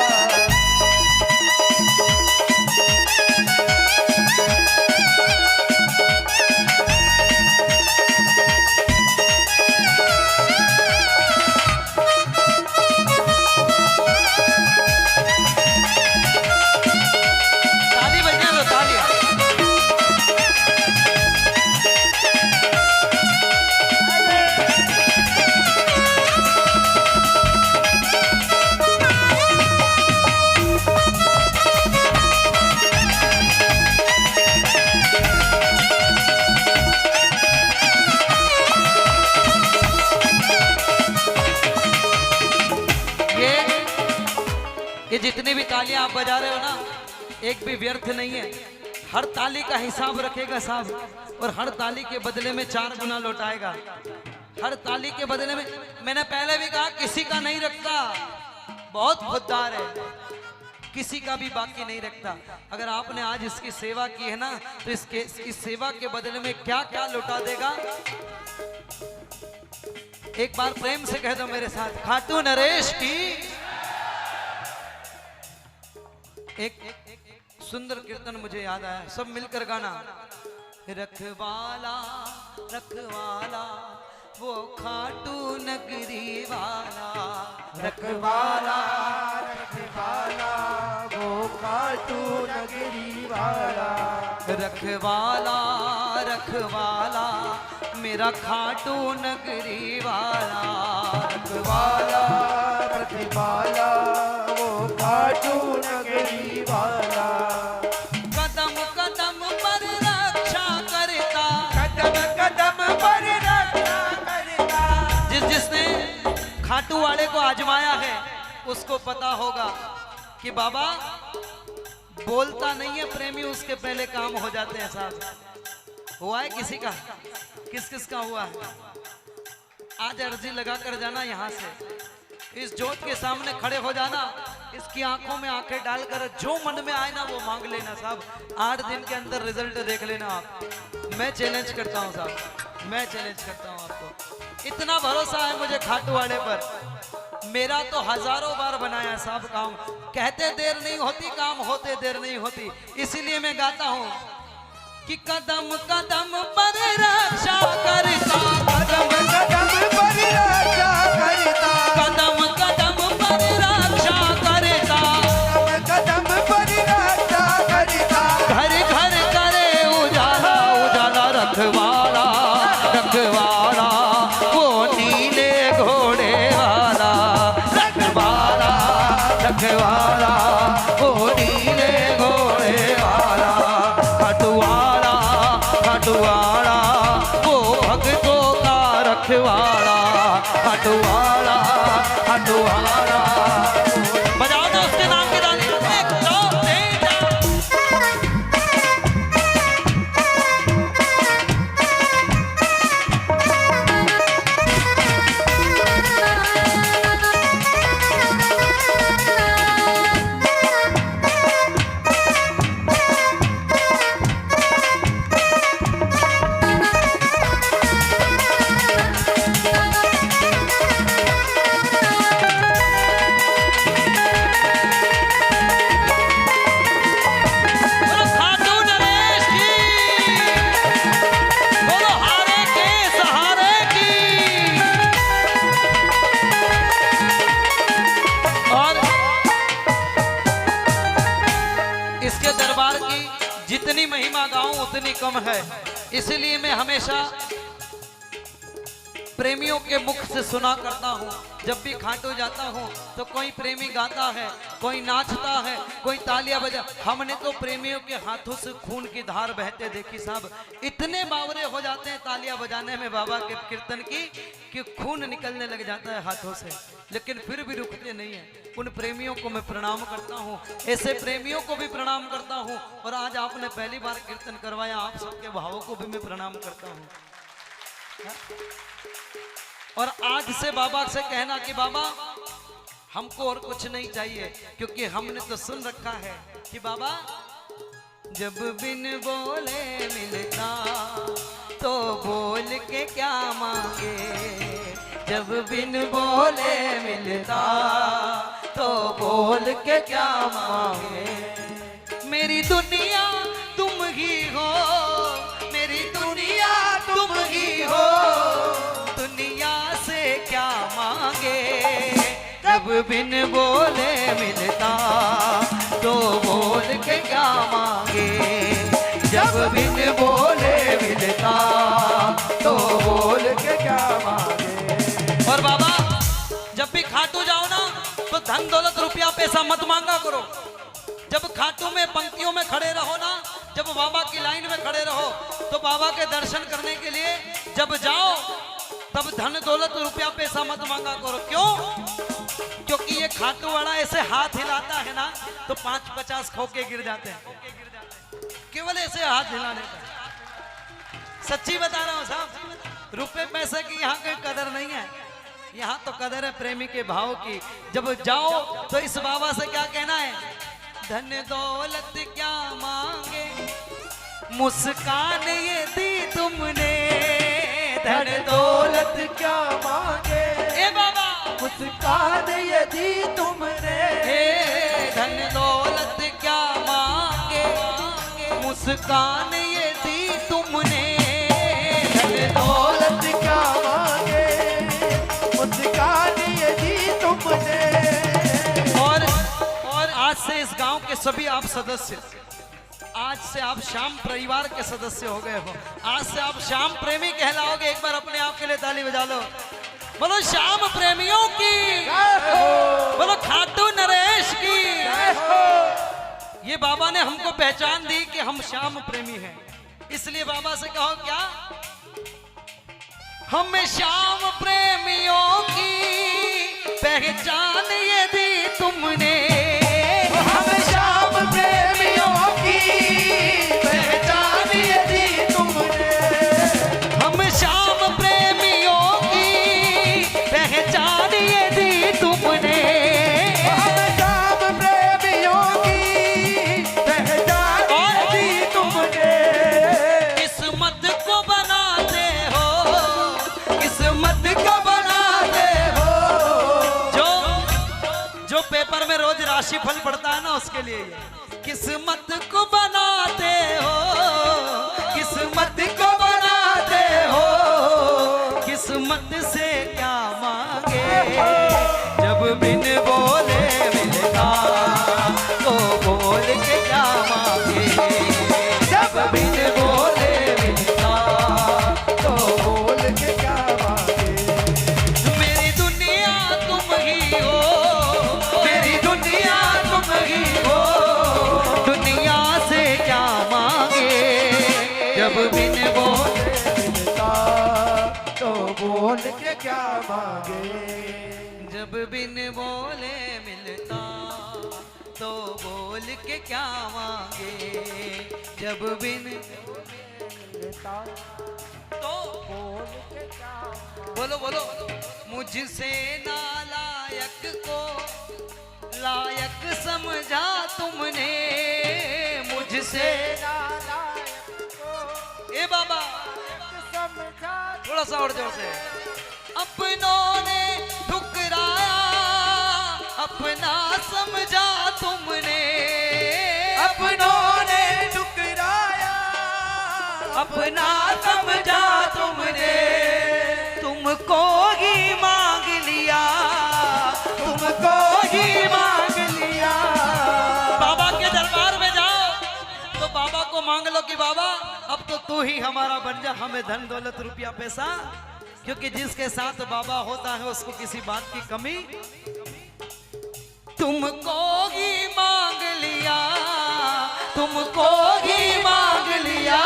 Speaker 1: ताली बजा लो तालियां। ये जितनी भी तालियां आप बजा रहे हो ना, एक भी व्यर्थ नहीं है। हर ताली का हिसाब रखेगा साहब, और हर ताली के बदले में 4 गुना लौटाएगा। हर ताली के बदले में, मैंने पहले भी कहा, किसी का नहीं रखता, बहुत खुददार है, किसी का भी बाकी नहीं रखता। अगर आपने आज इसकी सेवा की है ना, तो इस सेवा के बदले में क्या क्या लौटा देगा। एक बार प्रेम से कह दो मेरे साथ, खाटू नरेश की। एक सुंदर कीर्तन मुझे याद आया, सब मिलकर गाना। रखवाला रखवाला वो खाटू नगरी वाला,
Speaker 2: रखवाला रखवाला वो खाटू नगरी वाला।
Speaker 1: रखवाला रखवाला मेरा खाटू नगरी वाला।
Speaker 2: रखवाला रखवाला वो खाटू नगरी वाला।
Speaker 1: कदम कदम पर रक्षा करता,
Speaker 2: कदम कदम पर रक्षा करता।
Speaker 1: जिसने खाटू वाले को आजमाया है उसको पता होगा कि बाबा बोलता नहीं है प्रेमी, उसके पहले काम हो जाते हैं साहब। हुआ है किसी का? किस किस का हुआ है? आज अर्जी लगा कर जाना यहाँ से, इस जोत के सामने खड़े हो जाना, इसकी आंखों में आंखें डालकर जो मन में आए ना वो मांग लेना साहब। 8 दिन के अंदर रिजल्ट देख लेना आप। मैं चैलेंज करता हूँ साहब, मैं चैलेंज करता हूँ आपको। इतना भरोसा है मुझे खाटू वाले पर। मेरा तो हजारों बार बनाया साहब काम। कहते देर नहीं होती, काम होते देर नहीं होती। इसीलिए मैं गाता हूँ कि कदम कदम पर रक्षा करता,
Speaker 2: कदम कदम पर रक्षा करता।
Speaker 1: कदम कदम पर रक्षा करता,
Speaker 2: कदम पर रक्षा करता।
Speaker 1: घर घर करे उजाला उजाला। रखवाला रखवाला वो नीले घोड़े वाला। रखवाला रखवाला वो नीले घोड़े वाला। हटवाड़ा हटवाड़ा वो भक्तों का रखवाड़ा। हटवाड़ा हटवाड़ा बजाओ ना उसके नाम की ताली। 1 2 3 4। बोलो खाटू नरेश की, बोलो हारे के सहारे की। और इसके दरबार की जितनी महिमा गाऊं उतनी कम है। इसलिए मैं हमेशा प्रेमियों के मुख से सुना करता हूँ। जब भी खाटू जाता हूँ तो कोई प्रेमी गाता है, कोई नाचता है, कोई तालियां बजा। हमने तो प्रेमियों के हाथों से खून की धार बहते देखी साहब। इतने बावरे हो जाते हैं तालियां बजाने में बाबा के कीर्तन की कि खून निकलने लग जाता है हाथों से, लेकिन फिर भी रुकते नहीं है। उन प्रेमियों को मैं प्रणाम करता हूँ, ऐसे प्रेमियों को भी प्रणाम करता हूँ। और आज आपने पहली बार कीर्तन करवाया, आप सबके भावों को भी मैं प्रणाम करता हूँ। और आज से बाबा से कहना कि बाबा हमको और कुछ नहीं चाहिए, क्योंकि हमने तो सुन रखा है कि बाबा जब बिन बोले मिलता तो बोल के क्या मांगे, जब बिन बोले मिलता तो बोल के क्या मांगे। मेरी दुनिया तुम ही हो, मेरी दुनिया तुम ही हो, दुनिया से क्या मांगे, जब बिन बोले मिलता तो बोल के क्या मांगे, जब बिन बोले मिलता
Speaker 2: तो बोल के क्या मांगे।
Speaker 1: और बाबा जब भी खाटू जाओ ना तो धन दौलत रुपया पैसा मत मांगा करो। जब खाटू में पंक्तियों में खड़े रहो ना, जब बाबा की लाइन में खड़े रहो तो बाबा के दर्शन करने के लिए जब जाओ तब धन दौलत रुपया पैसा मत मांगा करो। क्यों? क्योंकि ये खाटू वाला ऐसे हाथ हिलाता है ना तो 5-50 खोके गिर जाते हैं, केवल ऐसे हाथ हिलाने पर। सच्ची बता रहा हूँ साहब, रुपए पैसे की यहाँ कोई कदर नहीं है, यहाँ तो कदर है प्रेमी के भाव की। जब जाओ तो इस बाबा से क्या कहना है, धन दौलत क्या मांगे, मुस्कान ये दी तुमने,
Speaker 2: धन दौलत क्या मांगे,
Speaker 1: ए बाबा
Speaker 2: मुस्कान ये दी तुमने।
Speaker 1: धन दौलत क्या मांगे, मुस्कान ये दी तुमने, धन
Speaker 2: दौलत क्या मांगे, मुस्कान ये दी तुमने।
Speaker 1: और आज से इस गांव के सभी आप सदस्य, आज से आप श्याम परिवार के सदस्य हो गए हो, आज से आप श्याम प्रेमी कहलाओगे। एक बार अपने आप के लिए ताली बजा लो, बोलो श्याम प्रेमियों की, बोलो खाटू नरेश की। ये बाबा ने हमको पहचान दी कि हम श्याम प्रेमी हैं, इसलिए बाबा से कहो क्या, हमें श्याम प्रेमियों की पहचान ये दी तुमने,
Speaker 2: हमें श्याम प्रेमियों की पहचान ये दी तुमने।
Speaker 1: हम श्याम प्रेमियों की पहचान ये दी तुमने,
Speaker 2: हमें श्याम प्रेमियों की पहचान ये दी तुमने।
Speaker 1: किस्मत को बनाते हो, किस्मत को बनाते
Speaker 2: हो
Speaker 1: जो पेपर में रोज राशिफल पढ़ता है ना उसके लिए किस्मत को बनाते हो, किस्मत को बनाते हो, किस्मत से क्या मांगे, जब बिन बोले मिलता तो बोल के क्या मांगे, जब बिन बोले मिलता
Speaker 2: तो बोल के क्या मांगे।
Speaker 1: मेरी दुनिया तुम ही हो, मेरी दुनिया तुम ही हो, दुनिया से क्या मांगे, जब बिन बोले
Speaker 2: मिलता तो बोल के क्या मांगे।
Speaker 1: जब बिन बोले मिलता तो बोल के क्या मांगे, जब बिन
Speaker 2: मिलता
Speaker 1: तो
Speaker 2: बोल के क्या मांगे।
Speaker 1: बोलो बोलो, मुझसे नालायक को लायक समझा तुमने, मुझसे
Speaker 2: नालायक को
Speaker 1: ए बाबा
Speaker 2: समझा।
Speaker 1: थोड़ा सा और जोर से, अपनों ने ठुकराया अपना समझा तुमने,
Speaker 2: अपनों ने ठुकराया
Speaker 1: अपना समझा तुमने, तुमको ही मांग लिया,
Speaker 2: तुमको ही मांग लिया।
Speaker 1: बाबा के दरबार में जाओ तो बाबा को मांग लो कि बाबा अब तो तू ही हमारा बन जा, हमें धन दौलत रुपया पैसा, क्योंकि जिसके साथ बाबा होता है उसको किसी बात की कमी। तुमको ही मांग लिया, तुमको ही मांग लिया,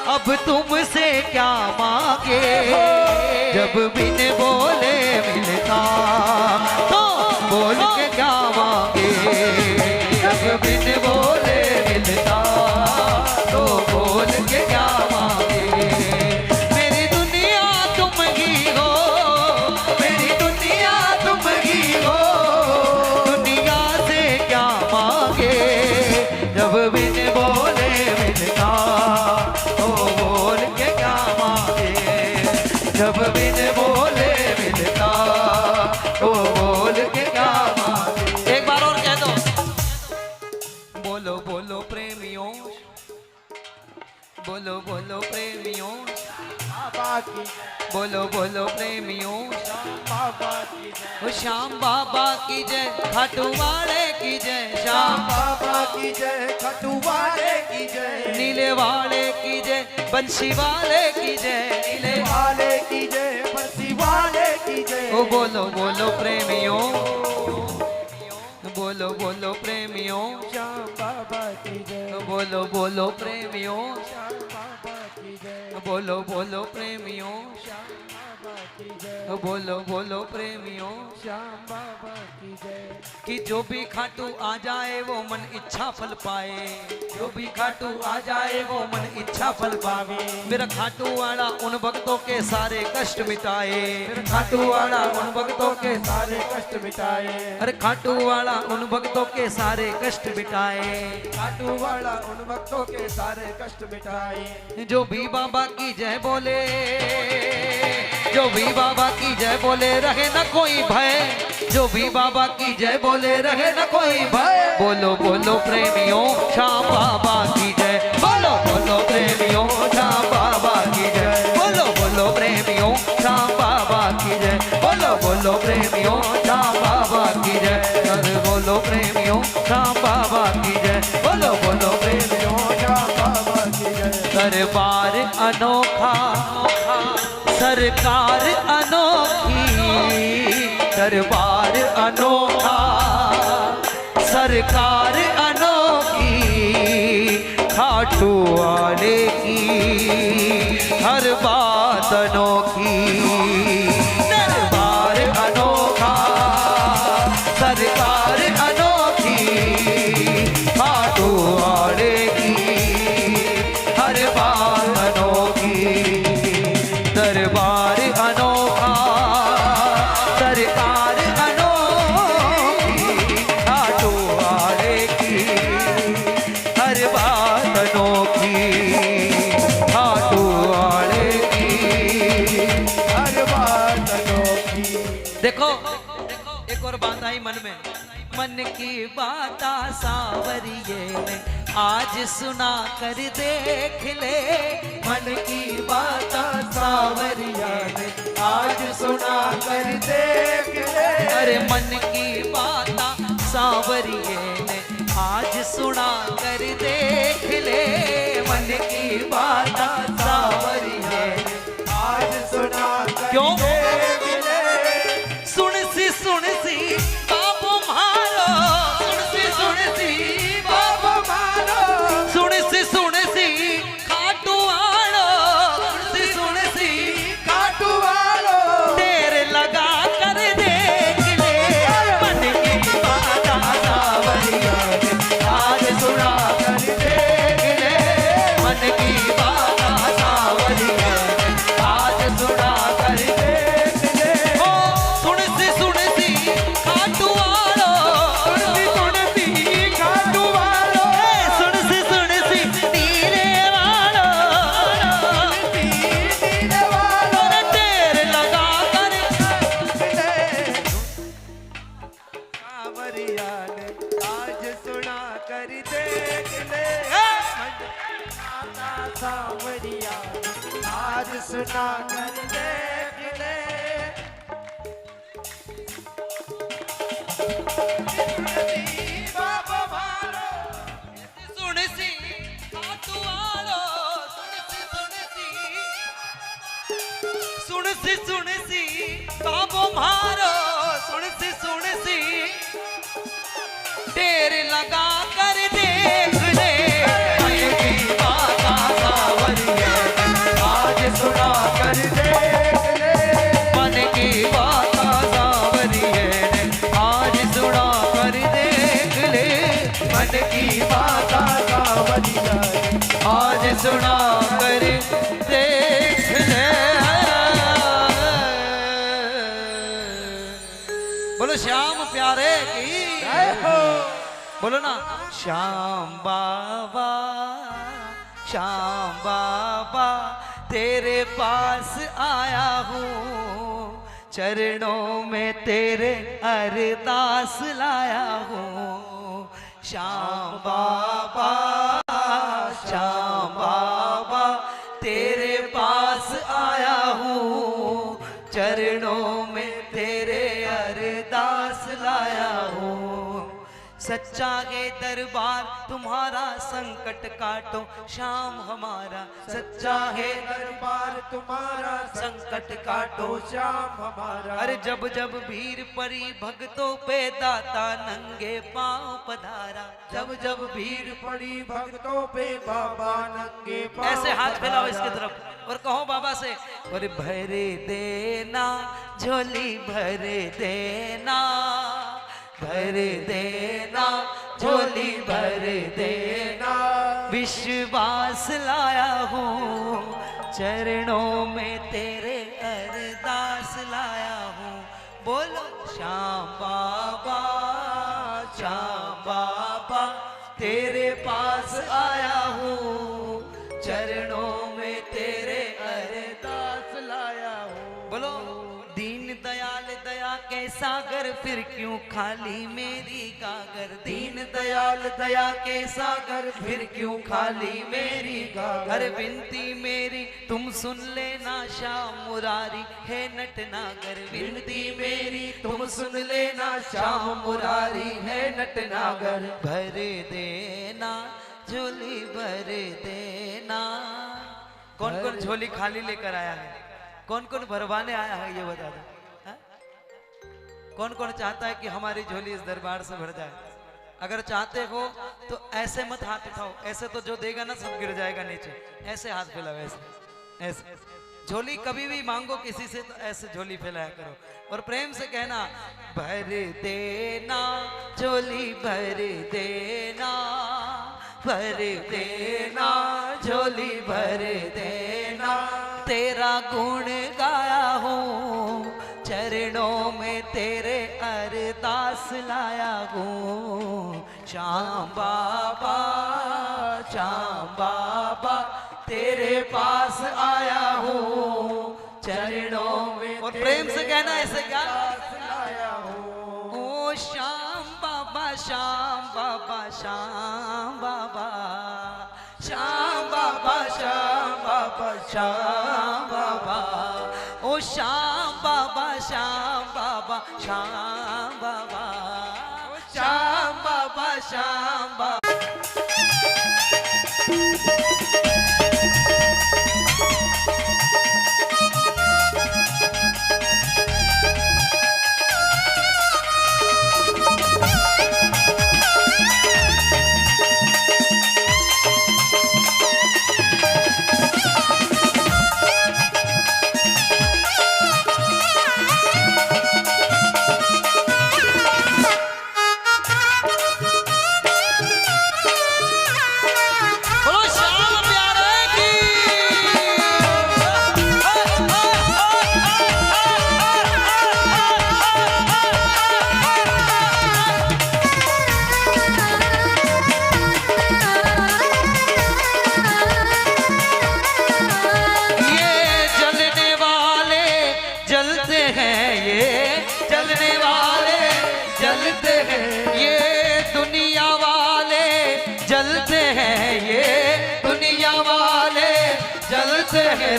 Speaker 1: अब तुमसे क्या मांगे, जब बिन बोले मिलता तो बोल के क्या मांगे, जब बिन बोले मिलता तो बोल के क्या मांगे। मेरी दुनिया बोलो बोलो प्रेमियों
Speaker 2: बाबा की जय,
Speaker 1: ओ श्याम बाबा की जय, खाटू वाले की जय, श्याम
Speaker 2: बाबा की जय, खटू वाले की जय,
Speaker 1: नीले वाले की जय, बंशी वाले की जय, नीले
Speaker 2: वाले की जय, बंसी वाले की जय।
Speaker 1: ओ बोलो बोलो प्रेमियों, बोलो बोलो प्रेमियों,
Speaker 2: श्याम बाबा की जय,
Speaker 1: बोलो बोलो प्रेमियों,
Speaker 2: श्याम बाबा की जय,
Speaker 1: बोलो बोलो प्रेमियों,
Speaker 2: श्याम बाबा की जय,
Speaker 1: बोलो बोलो प्रेमियों,
Speaker 2: श्याम बाबा की जय।
Speaker 1: कि जो भी खाटू आ जाए वो मन इच्छा फल पाए, जो भी खाटू आ जाए वो मन इच्छा फल पावे। मेरा खाटू वाला उन भक्तों के सारे कष्ट मिटाए, खाटू वाला उन भक्तों के
Speaker 2: सारे कष्ट मिटाए,
Speaker 1: अरे खाटू वाला उन भक्तों के सारे कष्ट मिटाए।
Speaker 2: खाटू वाला उन भक्तों के सारे कष्ट मिटाए।
Speaker 1: जो भी बाबा की जय बोले, जो भी बाबा की जय बोले रहे न कोई भय, जो भी बाबा की जय बोले रहे न कोई भय। बोलो बोलो प्रेमियों श्याम बाबा की जय, बोलो बोलो प्रेमियों श्याम बाबा की जय, बोलो बोलो प्रेमियों श्याम बाबा की जय, बोलो बोलो प्रेमियों श्याम बाबा की जय, अरे बोलो प्रेमियों श्याम बाबा की जय, बोलो बोलो प्रेमियों
Speaker 2: श्याम बाबा की जय।
Speaker 1: दरबार अनोखा, सरकार अनोखी, दरबार अनोखा, सरकार अनोखी, खाटू वाले की हर बात अनोखी। दरबार अनोखा, सरकार अनोखी, खाटू वाले की हर बात अनोखी। दरबार अनोखा, सरकार अनोखी, खाटू वाले की हर बात अनोखी, खाटू वाले की
Speaker 2: हर बात अनोखी।
Speaker 1: देखो एक और बात आई मन में, मन की बात सावरिये ने आज सुना कर देख ले, मन की बात सावरिया ने
Speaker 2: आज सुना कर देख ले,
Speaker 1: अरे मन की बात सावरिये ने आज सुना कर देख ले, मन की बात सावरिये ने
Speaker 2: आज सुना कर
Speaker 1: क्यों?
Speaker 2: देख ले।
Speaker 1: सुन सी बाबू मारो, सुन सी
Speaker 2: बाबा मारो,
Speaker 1: सुन सी खाटू आड़ो, सुन सी
Speaker 2: खाटू वालो,
Speaker 1: ढेर लगा कर देख ले, मन की बात सावरिया ने आज सुना कर देख ले, मन की बात सावरिया ने आज सुना कर देख ले। ओ सुन सी खाटू आड़ो,
Speaker 2: सुन सी खाटू वालो,
Speaker 1: सुन सी नीले वालो,
Speaker 2: दीने वालो
Speaker 1: ढेर लगा कर
Speaker 2: ले। सावरिया ने आज सुना कर देख ले, माता सावरिया ने आज सुना कर देख ले। बाबा मारो,
Speaker 1: सुन सी खाटू आड़ो, सुन सी बाबो मारो, सुन सी ढेर लगा कर देख ले, मन की बात सावरिया ने आज सुना कर देख ले, मन की बात सावरिया ने आज सुना कर देख ले, मन की बात
Speaker 2: सावरिया ने
Speaker 1: आज सुना कर देख ले। बोलो श्याम प्यारे की,
Speaker 2: जय हो।
Speaker 1: बोलो ना श्याम बाबा, श्याम बाबा तेरे पास आया हूँ, चरणों में तेरे अरदास लाया हूँ। श्याम बाबा, श्याम बाबा तेरे पास आया हूँ, चरणों में तेरे अरदास लाया हूँ। सच्चा है दरबार तुम्हारा, संकट काटो श्याम हमारा। सच्चा है
Speaker 2: दरबार तुम्हारा, संकट काटो श्याम हमारा।
Speaker 1: अरे जब जब भीड़ पड़ी भक्तों पे दाता नंगे पांव पधारा।
Speaker 2: जब जब भीड़ पड़ी भक्तों पे बाबा नंगे पांव
Speaker 1: ऐसे हाथ फैलाओ
Speaker 2: पधारा।
Speaker 1: इसकी तरफ और कहो बाबा से, और भर देना झोली भर देना, भर देना झोली भर देना। विश्वास लाया हूँ चरणों में तेरे अरदास लाया हूँ। बोलो श्याम बाबा, श्याम बाबा तेरे पास आया हूँ, चरणों में तेरे अरदास लाया हूँ। बोलो दीन दयाल दया के सागर, फिर क्यों खाली मेरी गागर। दीन दयाल दया के सागर, फिर क्यों खाली मेरी गागर। अरे विनती मेरी तुम सुन लेना श्याम मुरारी है नटनागर। विनती मेरी तुम सुन लेना श्याम मुरारी है नटनागर। भर देना झोली भर देना। कौन कौन झोली खाली लेकर आया है, कौन कौन भरवाने आया है ये बता दो। हाँ? कौन कौन चाहता है कि हमारी झोली इस दरबार से भर जाए। अगर चाहते हो तो ऐसे मत हाथ उठाओ, ऐसे तो जो देगा ना सब गिर जाएगा नीचे। ऐसे हाथ फैलाओ, ऐसे ऐसे। झोली कभी भी मांगो किसी से तो ऐसे झोली फैलाया करो और प्रेम से कहना, भर देना झोली भर देना, भर देना झोली भर देना। तेरा गुण गाया हूँ, चरणों में तेरे अरदास लाया हूँ। श्याम बाबा, श्याम बाबा तेरे पास आया हूँ, चरणों में। और प्रेम से कहना ऐसे क्या
Speaker 2: लाया हूँ।
Speaker 1: ओ श्याम बाबा, श्याम बाबा, श्याम बाबा, श्याम बाबा, श्याम बाबा, श्याम बाबा। ओ श्याम बाबा, श्याम बाबा, श्याम बाबा, श्याम बाबा, श्याम बाबा।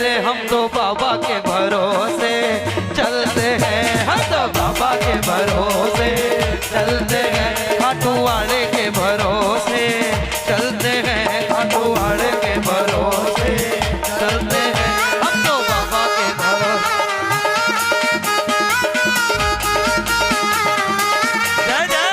Speaker 1: रे हम तो बाबा के भरोसे चलते हैं, हम तो बाबा के भरोसे चलते हैं। खाटू वाले के भरोसे चलते हैं, खाटू वाले के भरोसे चलते हैं, हम तो बाबा के भरोसे। जय जय।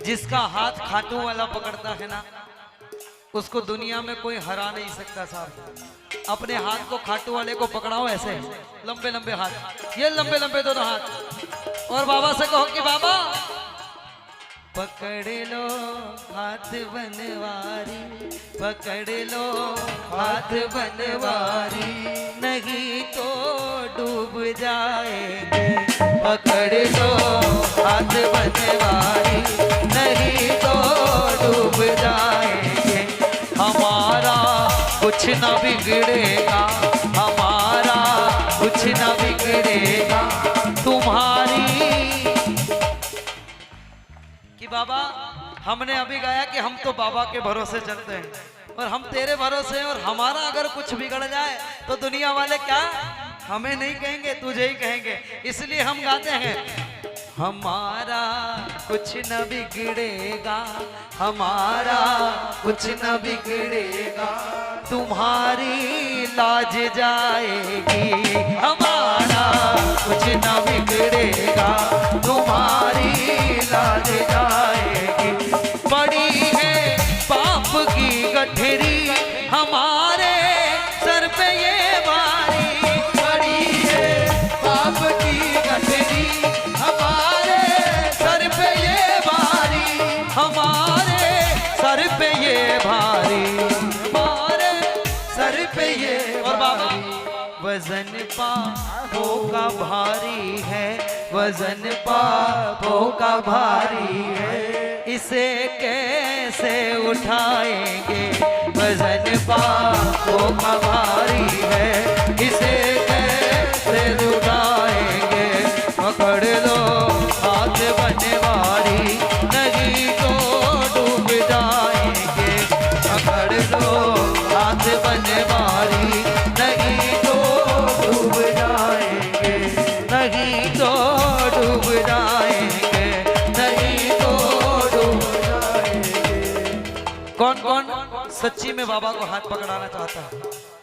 Speaker 1: जिसका हाथ खाटू वाला पकड़ता है ना, उसको दुनिया में कोई हरा नहीं सकता साहब। अपने हाथ को खाटू वाले को पकड़ाओ, ऐसे लंबे लंबे हाथ, ये लंबे लंबे दोनों हाथ, और बाबा से कहो कि बाबा पकड़ लो हाथ बनवारी, पकड़ लो हाथ बनवारी, नहीं तो डूब जाएंगे। पकड़ लो हाथ बनवारी, नहीं तो डूब कुछ न बिगड़ेगा हमारा, कुछ न बिगड़ेगा तुम्हारी। कि बाबा हमने अभी गाया कि हम तो बाबा के भरोसे चलते हैं और हम तेरे भरोसे हैं, और हमारा अगर कुछ बिगड़ जाए तो दुनिया वाले क्या हमें नहीं कहेंगे, तुझे ही कहेंगे। इसलिए हम गाते हैं हमारा कुछ न बिगड़ेगा, हमारा कुछ न बिगड़ेगा तुम्हारी लाज जाएगी, हमारा कुछ न बिगड़ेगा तुम्हारी लाज जाएगी। बड़ी है पाप की गठरी हमारे सर पे ये भारी, बड़ी है पाप की गठरी हमारे सर पे ये भारी, हमारे सर पे ये भारी, हमारे सर पे ये। और बाबा वजन पापों का भारी है, वजन पापों का भारी है, इसे कैसे उठाएंगे, वजन पापों का भारी है, इसे कैसे उठाएंगे। पकड़ लो हाथ बनवारी, नहीं तो डूब जाएंगे, पकड़ लो हाथ बनवारी, नहीं तो डूब जाएंगे, नहीं तो डूब जाएंगे, नहीं तो डूब जाएंगे। कौन कौन सच्ची में बाबा को हाथ पकड़ाना चाहता है?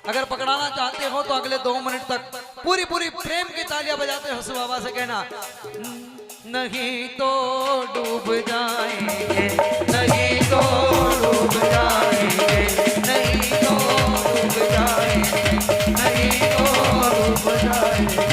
Speaker 1: अगर पकड़ाना चाहते हो तो अगले 2 मिनट तक पूरी पूरी प्रेम की तालियां बजाते हो बाबा से कहना नहीं तो डूब जाएंगे, नहीं तो डूब जाएंगे, नहीं तो डूब जाएंगे, नहीं तो डूब जाएंगे।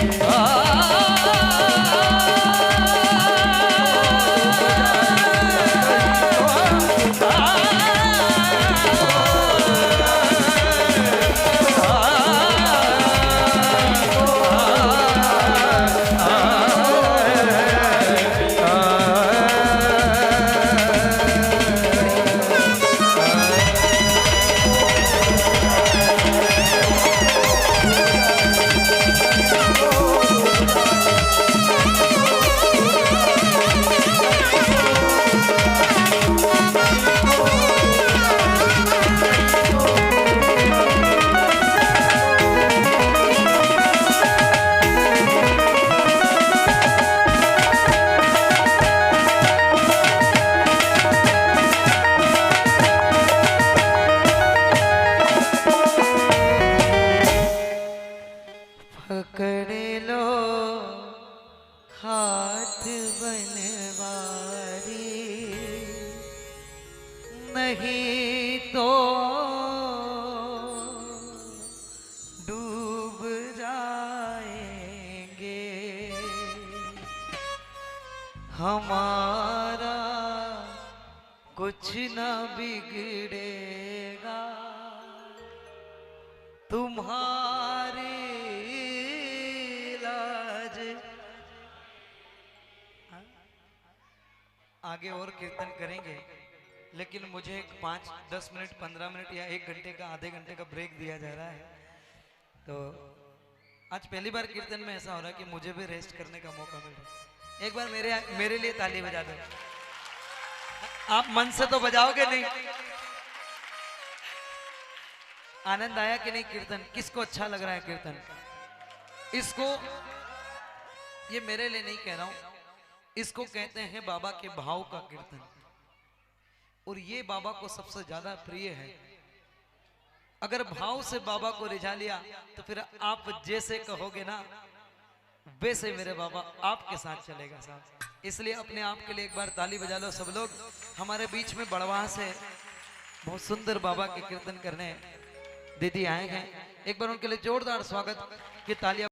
Speaker 1: पकड़ लो हाथ बनवारी, नहीं तो डूब जाएंगे, हमारा कुछ न बिगड़ेगा तुम्हारी लाज। आगे और कीर्तन करेंगे, लेकिन मुझे 5, 10 मिनट, 15 मिनट या 1 घंटे का, आधे घंटे का ब्रेक दिया जा रहा है। तो आज पहली बार कीर्तन में ऐसा हो रहा है कि मुझे भी रेस्ट करने का मौका मिल रहा है। एक बार मेरे लिए ताली बजा दो। आप मन से तो बजाओगे नहीं? आनंद आया कि नहीं? कीर्तन किसको अच्छा लग रहा है? कीर्तन इसको, ये मेरे लिए नहीं कह रहा हूं, इसको कहते हैं बाबा के भाव का कीर्तन, और ये बाबा को सबसे ज्यादा प्रिय है। अगर भाव से बाबा को रिझा लिया तो फिर आप जैसे कहोगे ना वैसे मेरे बाबा आपके साथ चलेगा साहब। इसलिए अपने आप के लिए एक बार ताली बजा लो सब लोग। हमारे बीच में बड़वाह से बहुत सुंदर बाबा के कीर्तन करने दीदी आए हैं, एक बार उनके लिए जोरदार स्वागत की तालियां।